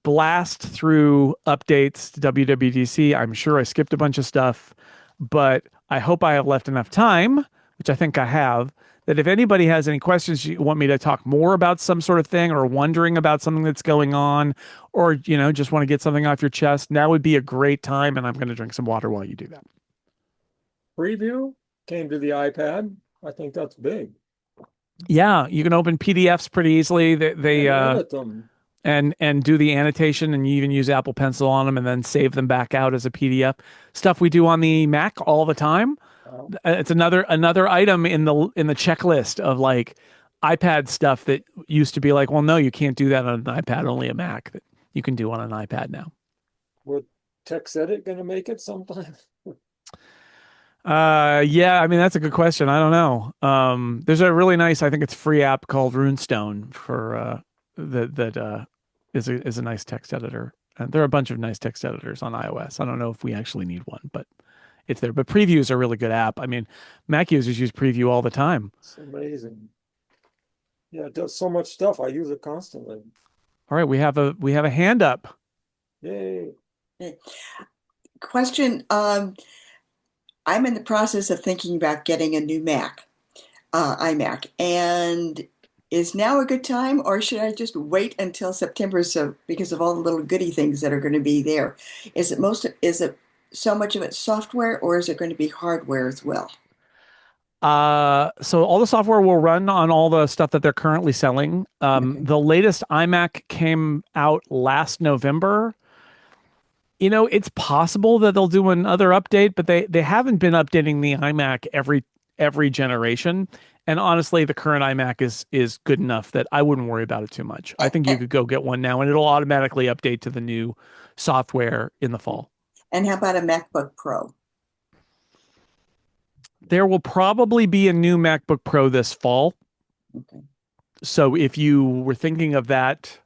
S2: blast through updates to WWDC. I'm sure I skipped a bunch of stuff, but I hope I have left enough time, which I think I have, that if anybody has any questions, you want me to talk more about some sort of thing or wondering about something that's going on, or, just want to get something off your chest, now would be a great time. And I'm going to drink some water while you do that.
S1: Preview came to the iPad. I think that's big.
S2: Yeah, you can open PDFs pretty easily. They
S1: And edit them.
S2: and do the annotation, and you even use Apple Pencil on them and then save them back out as a PDF. Stuff we do on the Mac all the time. It's another item in the checklist of like iPad stuff that used to be like, well, no, you can't do that on an iPad, only a Mac, that you can do on an iPad now.
S1: With TextEdit going to make it sometime?
S2: Yeah, I mean that's a good question. I don't know. There's a really nice, I think it's free app called Runestone for that is a nice text editor. And there are a bunch of nice text editors on iOS. I don't know if we actually need one, but it's there. But Preview is a really good app. I mean, Mac users use Preview all the time.
S1: It's amazing. Yeah, it does so much stuff. I use it constantly.
S2: All right, we have a hand up.
S1: Yay.
S3: Question. I'm in the process of thinking about getting a new iMac, and is now a good time, or should I just wait until September so because of all the little goody things that are going to be there? Is it so much of it software, or is it going to be hardware as well?
S2: So all the software will run on all the stuff that they're currently selling.
S3: Okay.
S2: The latest iMac came out last November. It's possible that they'll do another update, but they haven't been updating the iMac every generation. And honestly, the current iMac is good enough that I wouldn't worry about it too much. I think you could go get one now, and it'll automatically update to the new software in the fall.
S3: And how about a MacBook Pro?
S2: There will probably be a new MacBook Pro this fall.
S3: Okay.
S2: So if you were thinking of that,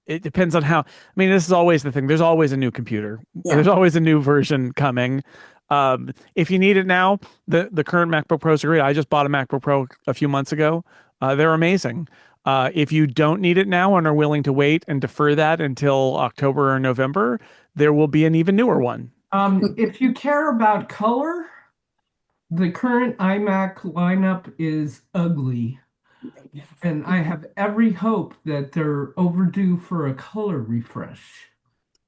S2: it depends on how. I mean, this is always the thing. There's always a new computer.
S3: Yeah.
S2: There's always a new version coming. If you need it now, the current MacBook Pros are great. I just bought a MacBook Pro a few months ago. They're amazing. If you don't need it now and are willing to wait and defer that until October or November, there will be an even newer one.
S4: If you care about color, the current iMac lineup is ugly. And I have every hope that they're overdue for a color refresh.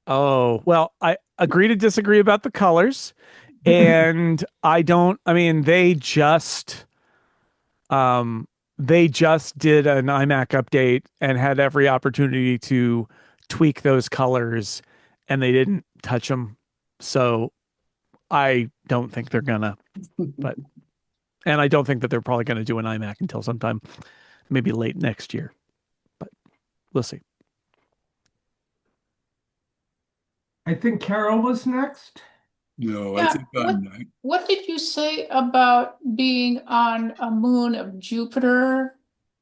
S2: Oh, well, I agree to disagree about the colors. And I mean, they just did an iMac update and had every opportunity to tweak those colors, and they didn't touch them. So I don't think they're gonna, and I don't think that they're probably gonna do an iMac until sometime maybe late next year, but we'll see.
S4: I think Carol was next.
S5: No, I
S6: Yeah,
S5: think I'm not.
S6: what did you say about being on a moon of Jupiter?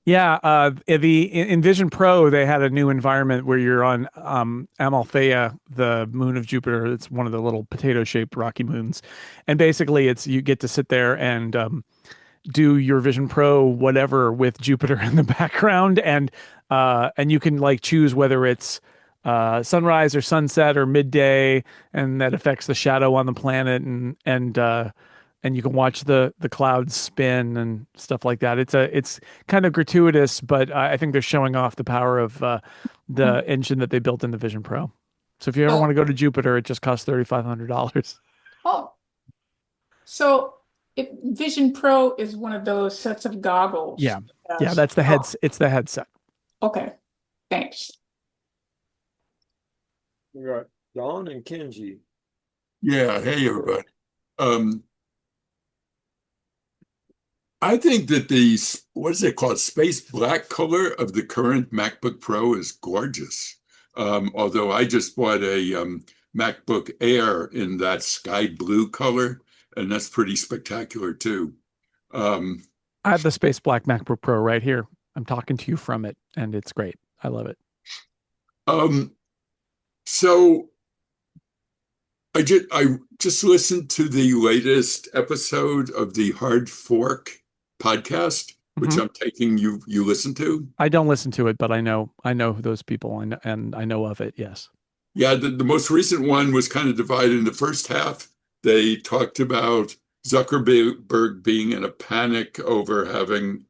S2: Yeah, in Vision Pro, they had a new environment where you're on Amalthea, the moon of Jupiter. It's one of the little potato-shaped rocky moons, and basically, you get to sit there and do your Vision Pro whatever with Jupiter in the background, and you can like choose whether it's sunrise or sunset or midday, and that affects the shadow on the planet, and you can watch the clouds spin and stuff like that. It's kind of gratuitous, but I think they're showing off the power of the engine that they built in the Vision Pro. So if you ever want to go to Jupiter, it just costs $3,500.
S6: Oh, so Vision Pro is one of those sets of goggles.
S2: Yeah, that's the heads. It's the headset.
S6: Okay, thanks.
S1: We got Don and Kenji.
S5: Yeah, hey everybody. I think that what is it called? Space black color of the current MacBook Pro is gorgeous. Although I just bought a MacBook Air in that sky blue color, and that's pretty spectacular too.
S2: I have the space black MacBook Pro right here. I'm talking to you from it, and it's great. I love it.
S5: So I just listened to the latest episode of the Hard Fork podcast, which I'm taking you listen to.
S2: I don't listen to it, but I know those people, and I know of it. Yes.
S5: Yeah, the most recent one was kind of divided. In the first half, they talked about Zuckerberg being in a panic over having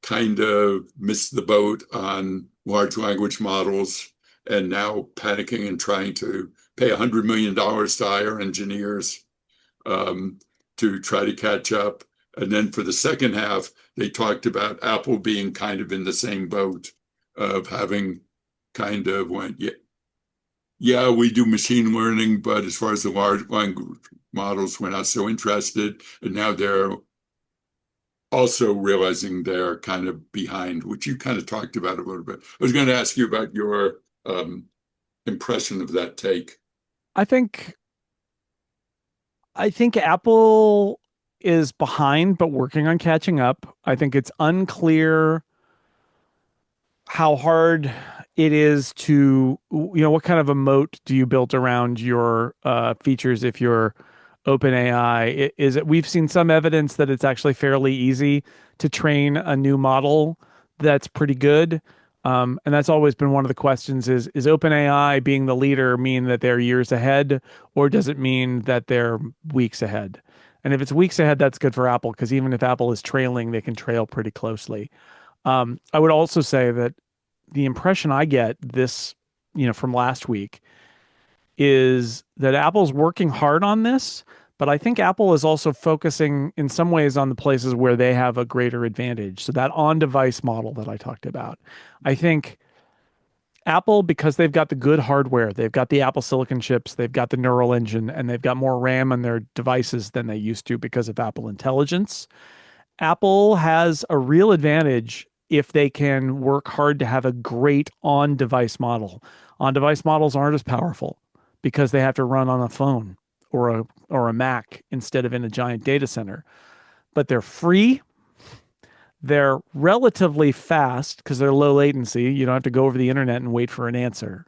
S5: kind of missed the boat on large language models, and now panicking and trying to pay $100 million to hire engineers to try to catch up. And then for the second half, they talked about Apple being kind of in the same boat of having kind of went, yeah, we do machine learning, but as far as the large language models, we're not so interested. And now they're also realizing they're kind of behind, which you kind of talked about a little bit. I was going to ask you about your impression of that take.
S2: I think Apple is behind, but working on catching up. I think it's unclear how hard it is to, what kind of a moat do you build around your features if you're OpenAI? Is it? We've seen some evidence that it's actually fairly easy to train a new model that's pretty good. And that's always been one of the questions is OpenAI being the leader mean that they're years ahead, or does it mean that they're weeks ahead? And if it's weeks ahead, that's good for Apple, because even if Apple is trailing, they can trail pretty closely. I would also say that the impression I get from last week is that Apple's working hard on this, but I think Apple is also focusing in some ways on the places where they have a greater advantage. So that on-device model that I talked about, I think Apple, because they've got the good hardware, they've got the Apple Silicon chips, they've got the Neural Engine, and they've got more RAM on their devices than they used to because of Apple Intelligence. Apple has a real advantage if they can work hard to have a great on-device model. On-device models aren't as powerful because they have to run on a phone or a Mac instead of in a giant data center. But they're free. They're relatively fast because they're low latency. You don't have to go over the internet and wait for an answer.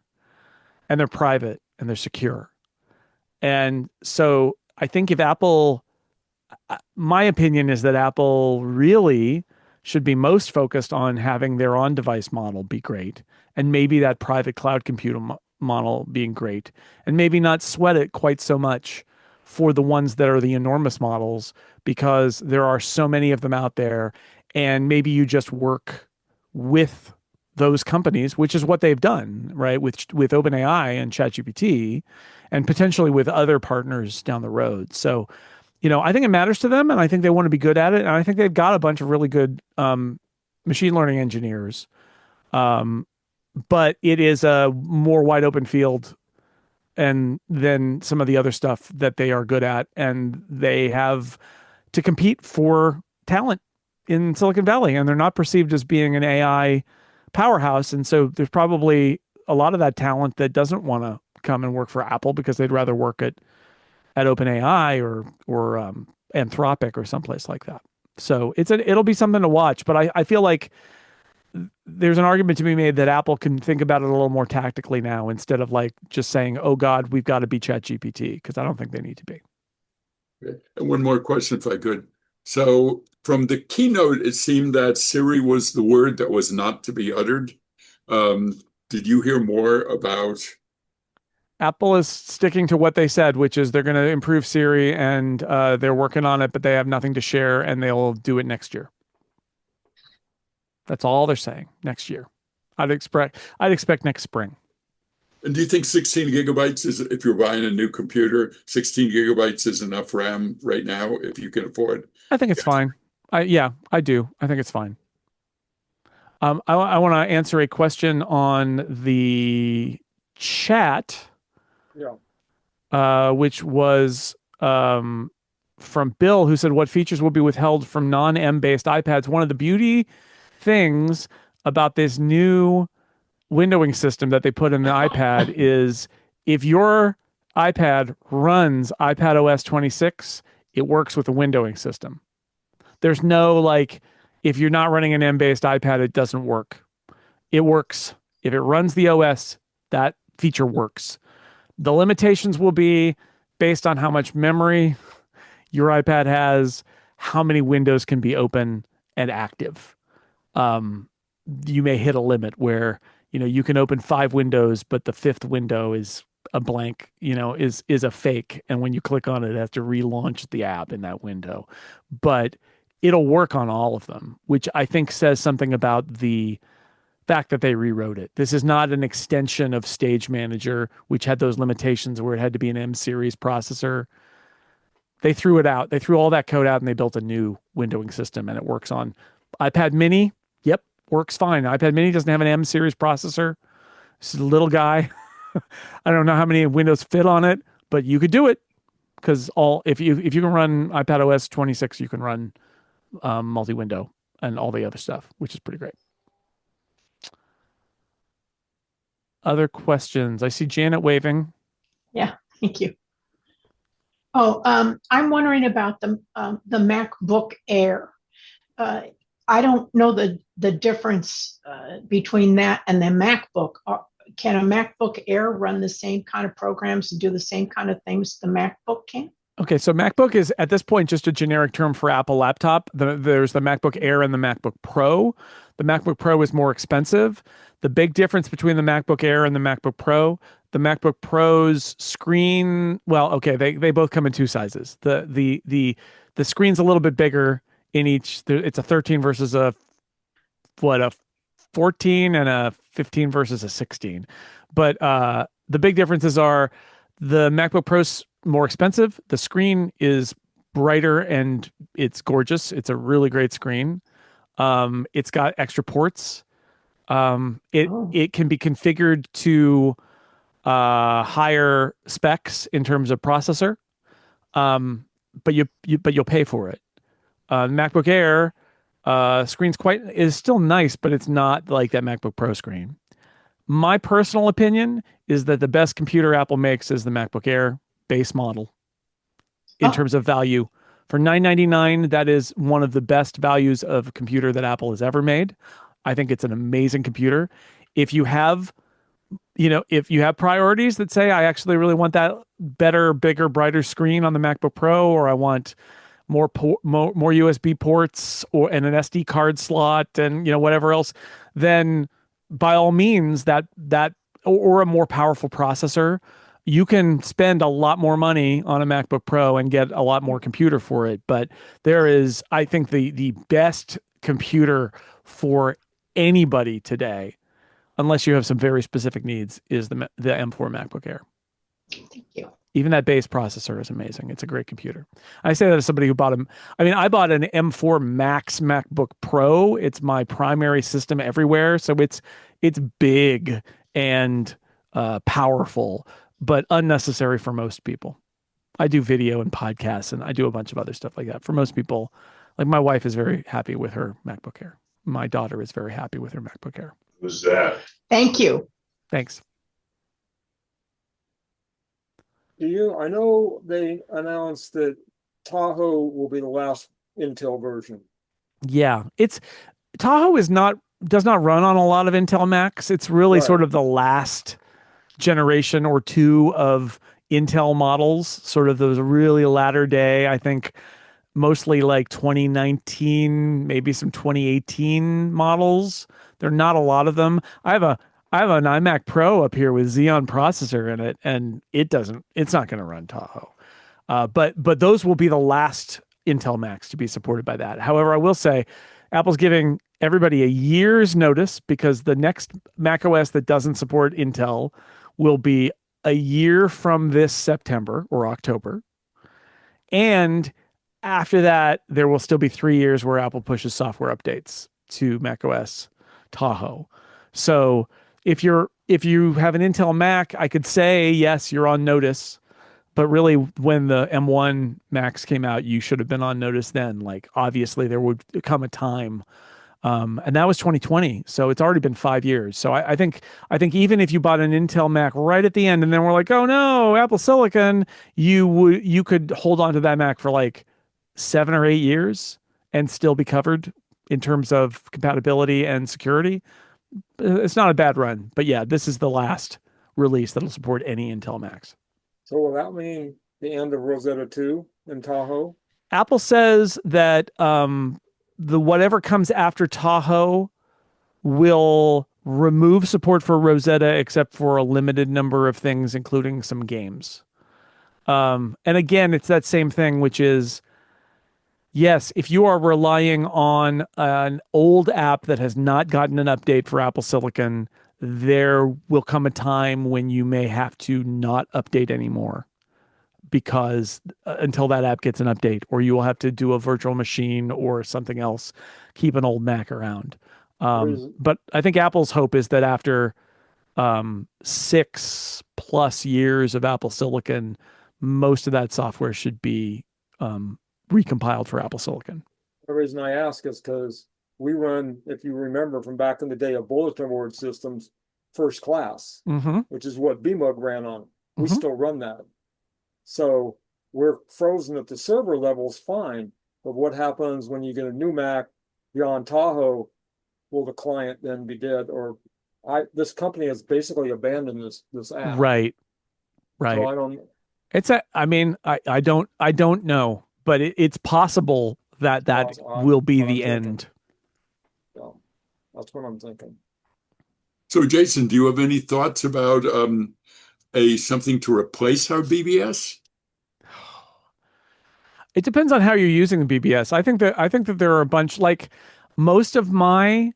S2: And they're private and they're secure. And so I think if Apple, my opinion is that Apple really should be most focused on having their on device model be great, and maybe that private cloud computer model being great, and maybe not sweat it quite so much for the ones that are the enormous models, because there are so many of them out there. And maybe you just work with those companies, which is what they've done, right? With OpenAI and ChatGPT, and potentially with other partners down the road. So, I think it matters to them, and I think they want to be good at it. And I think they've got a bunch of really good machine learning engineers. But it is a more wide open field and than some of the other stuff that they are good at. And they have to compete for talent in Silicon Valley, and they're not perceived as being an AI powerhouse. And so there's probably a lot of that talent that doesn't want to come and work for Apple because they'd rather work at OpenAI or Anthropic or someplace like that. So it'll be something to watch. But I feel like there's an argument to be made that Apple can think about it a little more tactically now, instead of like just saying, "Oh God, we've got to be ChatGPT," because I don't think they need to be.
S5: Okay. And one more question, if I could. So from the keynote, it seemed that Siri was the word that was not to be uttered. Did you hear more about?
S2: Apple is sticking to what they said, which is they're going to improve Siri, and they're working on it, but they have nothing to share, and they'll do it next year. That's all they're saying. Next year. I'd expect next spring.
S5: And do you think 16 gigabytes is, if you're buying a new computer, 16 gigabytes is enough RAM right now if you can afford?
S2: I think it's fine. I do. I think it's fine. I want to answer a question on the chat.
S1: Yeah.
S2: Which was from Bill, who said, "What features will be withheld from non-M based iPads?" One of the beauty things about this new windowing system that they put in the iPad is if your iPad runs iPad OS 26, it works with the windowing system. There's no like, if you're not running an M-based iPad, it doesn't work. It works. If it runs the OS, that feature works. The limitations will be based on how much memory your iPad has, how many windows can be open and active. You may hit a limit where, you can open 5 windows, but the 5th window is a blank, is a fake. And when you click on it, it has to relaunch the app in that window. But it'll work on all of them, which I think says something about the fact that they rewrote it. This is not an extension of Stage Manager, which had those limitations where it had to be an M series processor. They threw it out. They threw all that code out and they built a new windowing system, and it works on iPad mini. Yep, works fine. iPad mini doesn't have an M series processor. It's a little guy. I don't know how many windows fit on it, but you could do it because if you can run iPad OS 26, you can run multi-window and all the other stuff, which is pretty great. Other questions? I see Janet waving.
S6: Yeah, thank you. Oh, I'm wondering about the MacBook Air. I don't know the difference between that and the MacBook. Can a MacBook Air run the same kind of programs and do the same kind of things the MacBook can?
S2: Okay, so MacBook is at this point just a generic term for Apple laptop. There's the MacBook Air and the MacBook Pro. The MacBook Pro is more expensive. The big difference between the MacBook Air and the MacBook Pro, the MacBook Pro's screen, well, okay, they both come in 2 sizes. The screen's a little bit bigger in each. It's a 13 versus a 14, and a 15 versus a 16. But the big differences are the MacBook Pro's more expensive. The screen is brighter and it's gorgeous. It's a really great screen. It's got extra ports. It can be configured to higher specs in terms of processor. But you'll pay for it. MacBook Air screen's is still nice, but it's not like that MacBook Pro screen. My personal opinion is that the best computer Apple makes is the MacBook Air base model in terms of value. For $999, that is one of the best values of a computer that Apple has ever made. I think it's an amazing computer. If you have, if you have priorities that say, I actually really want that better, bigger, brighter screen on the MacBook Pro, or I want more USB ports and an SD card slot and whatever else, then by all means that or a more powerful processor, you can spend a lot more money on a MacBook Pro and get a lot more computer for it. But there is, I think, the best computer for anybody today, unless you have some very specific needs, is the M4 MacBook Air.
S6: Thank you.
S2: Even that base processor is amazing. It's a great computer. I say that as somebody who bought I bought an M4 Max MacBook Pro. It's my primary system everywhere. So it's big and powerful, but unnecessary for most people. I do video and podcasts, and I do a bunch of other stuff like that. For most people, like my wife is very happy with her MacBook Air. My daughter is very happy with her MacBook Air.
S5: Who's that?
S6: Thank you.
S2: Thanks.
S1: I know they announced that Tahoe will be the last Intel version.
S2: Yeah, Tahoe does not run on a lot of Intel Macs. It's really sort of the last generation or two of Intel models, sort of those really latter day, I think mostly like 2019, maybe some 2018 models. There are not a lot of them. I have an iMac Pro up here with Xeon processor in it, and it's not going to run Tahoe. But those will be the last Intel Macs to be supported by that. However, I will say Apple's giving everybody a year's notice because the next macOS that doesn't support Intel will be a year from this September or October. And after that, there will still be 3 years where Apple pushes software updates to macOS Tahoe. So if you have an Intel Mac, I could say, yes, you're on notice. But really, when the M1 Macs came out, you should have been on notice then. Like, obviously, there would come a time. And that was 2020. So it's already been 5 years. So I think even if you bought an Intel Mac right at the end and then we're like, oh no, Apple Silicon, you could hold on to that Mac for like 7 or 8 years and still be covered in terms of compatibility and security. It's not a bad run. But yeah, this is the last release that'll support any Intel Macs.
S1: So will that mean the end of Rosetta 2 in Tahoe?
S2: Apple says that the whatever comes after Tahoe will remove support for Rosetta except for a limited number of things, including some games. And again, it's that same thing, which is, yes, if you are relying on an old app that has not gotten an update for Apple Silicon, there will come a time when you may have to not update anymore because until that app gets an update, or you will have to do a virtual machine or something else, keep an old Mac around. But I think Apple's hope is that after 6+ years of Apple Silicon, most of that software should be recompiled for Apple Silicon.
S1: The reason I ask is because we run, if you remember from back in the day of bulletin board systems, first class, which is what BMUG ran on. We still run that. So we're frozen at the server levels, fine. But what happens when you get a new Mac beyond Tahoe? Will the client then be dead? Or this company has basically abandoned this app.
S2: Right.
S1: So I don't.
S2: I don't know, but it's possible that will be the end.
S1: Yeah, that's what I'm thinking.
S5: So, Jason, do you have any thoughts about something to replace our BBS?
S2: It depends on how you're using the BBS. I think that there are a bunch, like most of my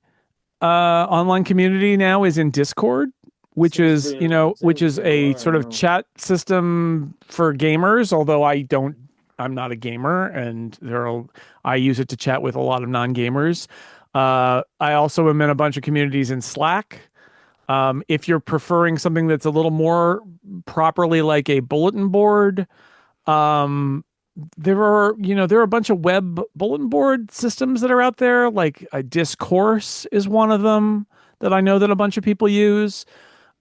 S2: online community now is in Discord, which is a sort of chat system for gamers, although I'm not a gamer, and I use it to chat with a lot of non-gamers. I also am in a bunch of communities in Slack. If you're preferring something that's a little more properly like a bulletin board, there are, there are a bunch of web bulletin board systems that are out there. Like Discourse is one of them that I know that a bunch of people use.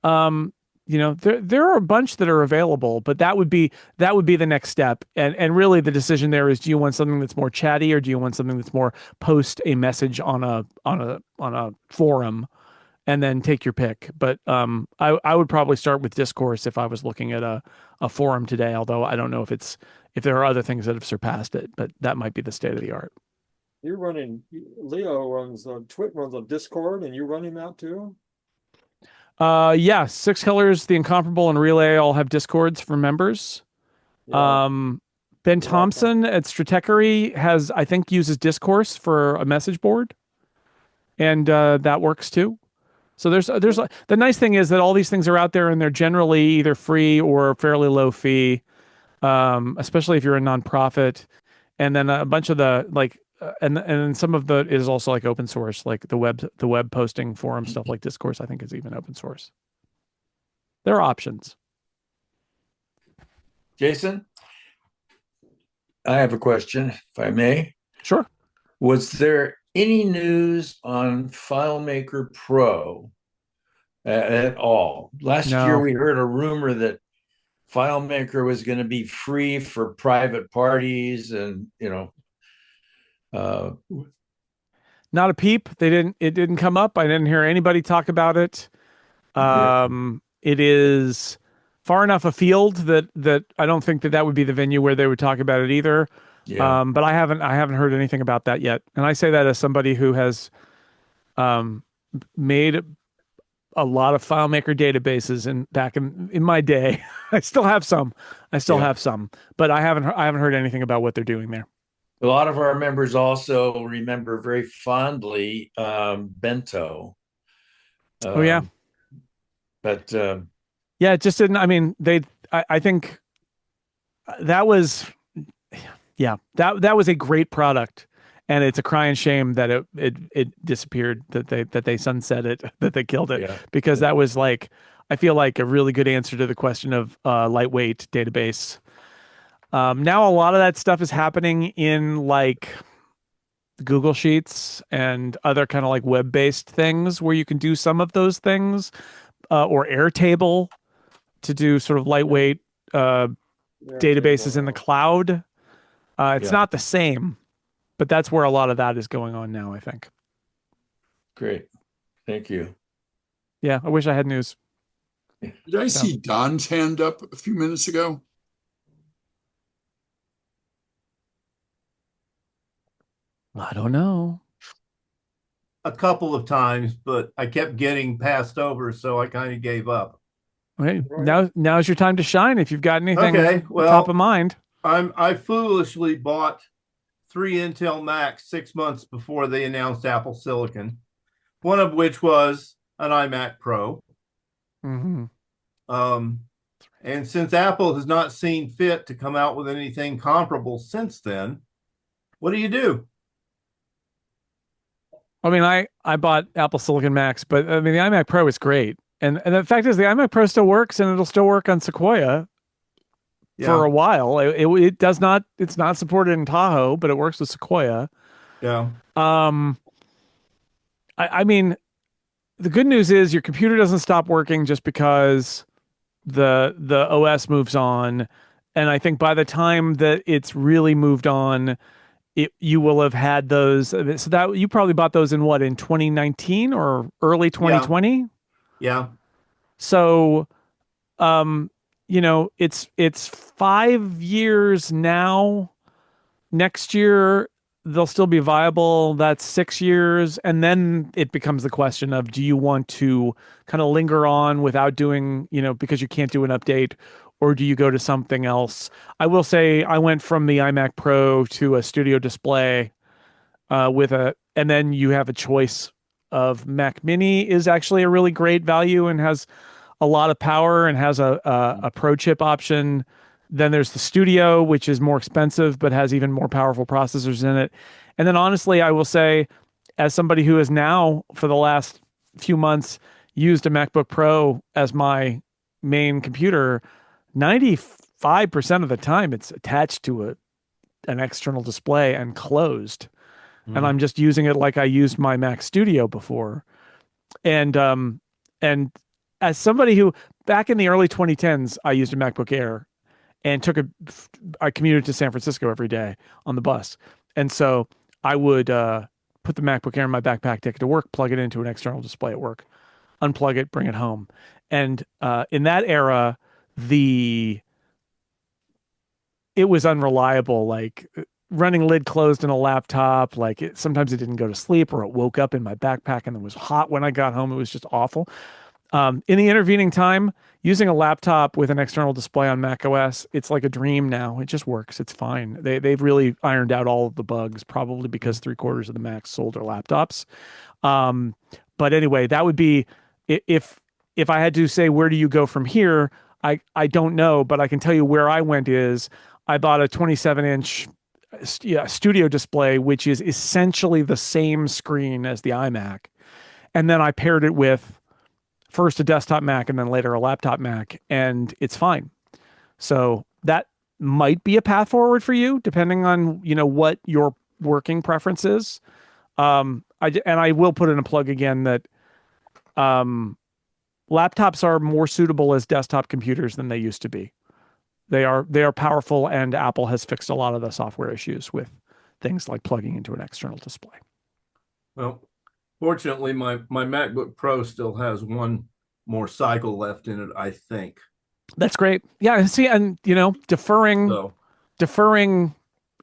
S2: There are a bunch that are available, but that would be the next step. And really the decision there is, do you want something that's more chatty, or do you want something that's more post a message on a forum and then take your pick? But I would probably start with Discourse if I was looking at a forum today, although I don't know if there are other things that have surpassed it, but that might be the state of the art.
S1: Leo runs on Discord, and you're running that too?
S2: Yeah, Six Colors, The Incomparable, and Relay all have Discords for members.
S1: Yeah.
S2: Ben Thompson at Stratechery I think uses Discourse for a message board, and that works too. So there's the nice thing is that all these things are out there, and they're generally either free or fairly low fee, especially if you're a nonprofit. And then a bunch of the and some of the is also like open source, like the web posting forum stuff like Discourse, I think is even open source. There are options.
S7: Jason, I have a question, if I may.
S2: Sure.
S7: Was there any news on FileMaker Pro at all? Last year, we heard a rumor that FileMaker was going to be free for private parties, and
S2: not a peep. It didn't come up. I didn't hear anybody talk about it. It is far enough afield that I don't think that would be the venue where they would talk about it either.
S7: Yeah.
S2: But I haven't heard anything about that yet. And I say that as somebody who has made a lot of FileMaker databases back in my day. I still have some. But I haven't heard anything about what they're doing there.
S7: A lot of our members also remember very fondly Bento.
S2: Oh yeah.
S7: But
S2: yeah, it just didn't. I mean, I think that was, that was a great product, and it's a crying shame that it disappeared, that they sunset it, that they killed it, because that was I feel like a really good answer to the question of lightweight database. Now a lot of that stuff is happening in Google Sheets and other kind of web-based things where you can do some of those things, or Airtable to do sort of lightweight databases in the cloud. It's not the same, but that's where a lot of that is going on now, I think.
S7: Great. Thank you.
S2: Yeah, I wish I had news.
S5: Did I see Don's hand up a few minutes ago?
S2: I don't know.
S8: A couple of times, but I kept getting passed over, so I kind of gave up.
S2: Okay, now's your time to shine if you've got anything top of mind.
S8: I foolishly bought 3 Intel Macs 6 months before they announced Apple Silicon, one of which was an iMac Pro.
S2: Mm-hmm.
S8: And since Apple has not seen fit to come out with anything comparable since then, what do?
S2: I mean, I bought Apple Silicon Macs, but I mean, the iMac Pro is great. And the fact is the iMac Pro still works, and it'll still work on Sequoia for a while. It does not, it's not supported in Tahoe, but it works with Sequoia.
S8: Yeah.
S2: I mean, the good news is your computer doesn't stop working just because the OS moves on. And I think by the time that it's really moved on, you will have had those. So that you probably bought those in 2019 or early 2020?
S8: Yeah.
S2: So, it's 5 years now. Next year, they'll still be viable. That's 6 years. And then it becomes the question of, do you want to kind of linger on without doing, because you can't do an update, or do you go to something else? I will say I went from the iMac Pro to a Studio Display and then you have a choice of Mac Mini is actually a really great value and has a lot of power and has a Pro chip option. Then there's the Studio, which is more expensive, but has even more powerful processors in it. And then honestly, I will say, as somebody who has now for the last few months used a MacBook Pro as my main computer, 95% of the time it's attached to an external display and closed, and I'm just using it like I used my Mac Studio before. And as somebody who back in the early 2010s, I used a MacBook Air and I commuted to San Francisco every day on the bus. And so I would put the MacBook Air in my backpack, take it to work, plug it into an external display at work, unplug it, bring it home. And in that era, it was unreliable. Like running lid closed in a laptop, sometimes it didn't go to sleep, or it woke up in my backpack and it was hot when I got home. It was just awful. In the intervening time, using a laptop with an external display on Mac OS, it's like a dream now. It just works. It's fine. They've really ironed out all of the bugs, probably because 3/4 of the Macs sold are laptops. But anyway, that would be if I had to say, where do you go from here? I don't know, but I can tell you where I went is I bought a 27-inch studio display, which is essentially the same screen as the iMac. And then I paired it with first a desktop Mac and then later a laptop Mac, and it's fine. So that might be a path forward for you, depending on, what your working preference is. I will put in a plug again that laptops are more suitable as desktop computers than they used to be. They are powerful, and Apple has fixed a lot of the software issues with things like plugging into an external display.
S8: Well, fortunately, my MacBook Pro still has one more cycle left in it, I think.
S2: That's great. Yeah, see, and deferring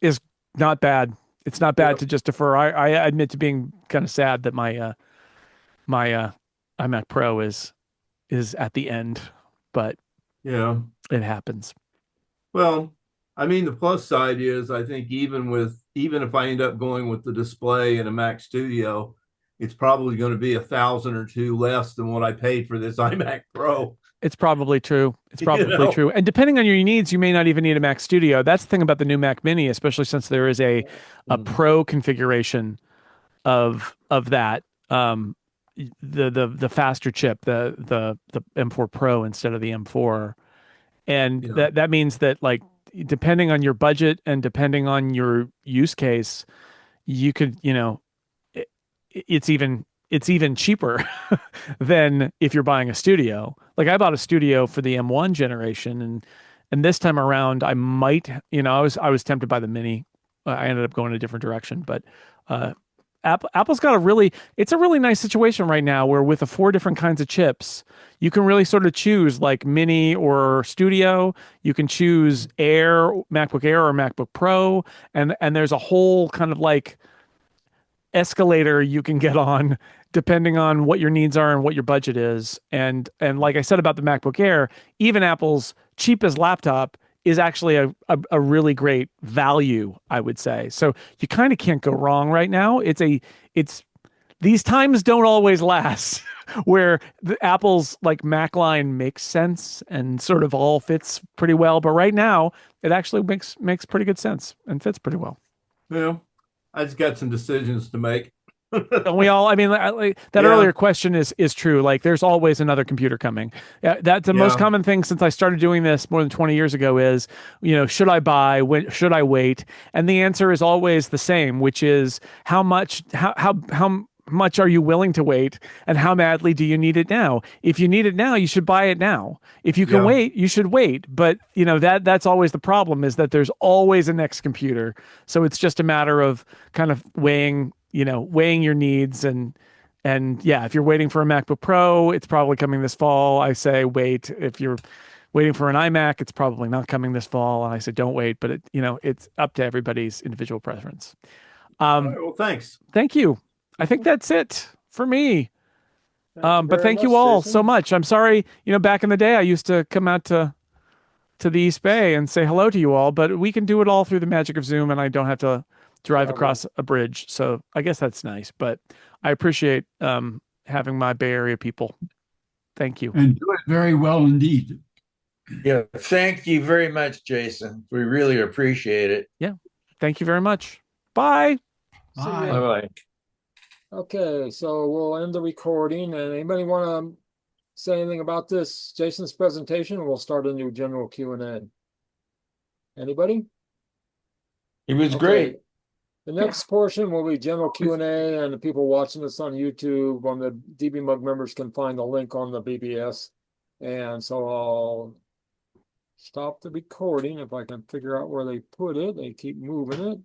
S2: is not bad. It's not bad to just defer. I admit to being kind of sad that my iMac Pro is at the end, but
S8: yeah,
S2: it happens.
S8: Well, I mean, the plus side is I think even if I end up going with the display in a Mac Studio, it's probably going to be $1,000 or $2,000 less than what I paid for this iMac Pro.
S2: It's probably true. It's probably true. And depending on your needs, you may not even need a Mac Studio. That's the thing about the new Mac Mini, especially since there is a Pro configuration of that. The faster chip, the M4 Pro instead of the M4. And that means that, like, depending on your budget and depending on your use case, you could, it's even cheaper than if you're buying a studio. Like, I bought a studio for the M1 generation, and this time around I might, I was tempted by the Mini. I ended up going a different direction, but Apple's got it's a really nice situation right now where with the 4 different kinds of chips, you can really sort of choose like Mini or Studio. You can choose Air, MacBook Air or MacBook Pro. And there's a whole kind of like escalator you can get on depending on what your needs are and what your budget is. And like I said about the MacBook Air, even Apple's cheapest laptop is actually a really great value, I would say. So you kind of can't go wrong right now. These times don't always last where the Apple's like Mac line makes sense and sort of all fits pretty well. But right now it actually makes pretty good sense and fits pretty well.
S8: Yeah. I just got some decisions to make.
S2: Don't we all? I mean, that earlier question is true. Like, there's always another computer coming. That's the most common thing since I started doing this more than 20 years ago is, should I buy? When should I wait? And the answer is always the same, which is how much are you willing to wait, and how badly do you need it now? If you need it now, you should buy it now. If you can wait, you should wait. But that's always the problem, is that there's always a next computer. So it's just a matter of kind of weighing your needs and if you're waiting for a MacBook Pro, it's probably coming this fall. I say wait. If you're waiting for an iMac, it's probably not coming this fall. And I say don't wait, but it's up to everybody's individual preference.
S8: All right, well, thanks.
S2: Thank you. I think that's it for me. But thank you all so much. I'm sorry, back in the day I used to come out to the East Bay and say hello to you all, but we can do it all through the magic of Zoom and I don't have to drive across a bridge. So I guess that's nice, but I appreciate having my Bay Area people. Thank you.
S9: And do it very well indeed.
S7: Yeah. Thank you very much, Jason. We really appreciate it.
S2: Yeah. Thank you very much. Bye.
S9: Bye.
S7: Bye-bye.
S1: Okay, so we'll end the recording. And anybody want to say anything about this Jason's presentation? We'll start a new general Q&A. Anybody?
S7: He was
S1: Okay.
S7: great.
S1: The next portion will be general Q&A, and the people watching this on YouTube, on the DVMUG members can find the link on the BBS. And so I'll stop the recording if I can figure out where they put it. They keep moving it.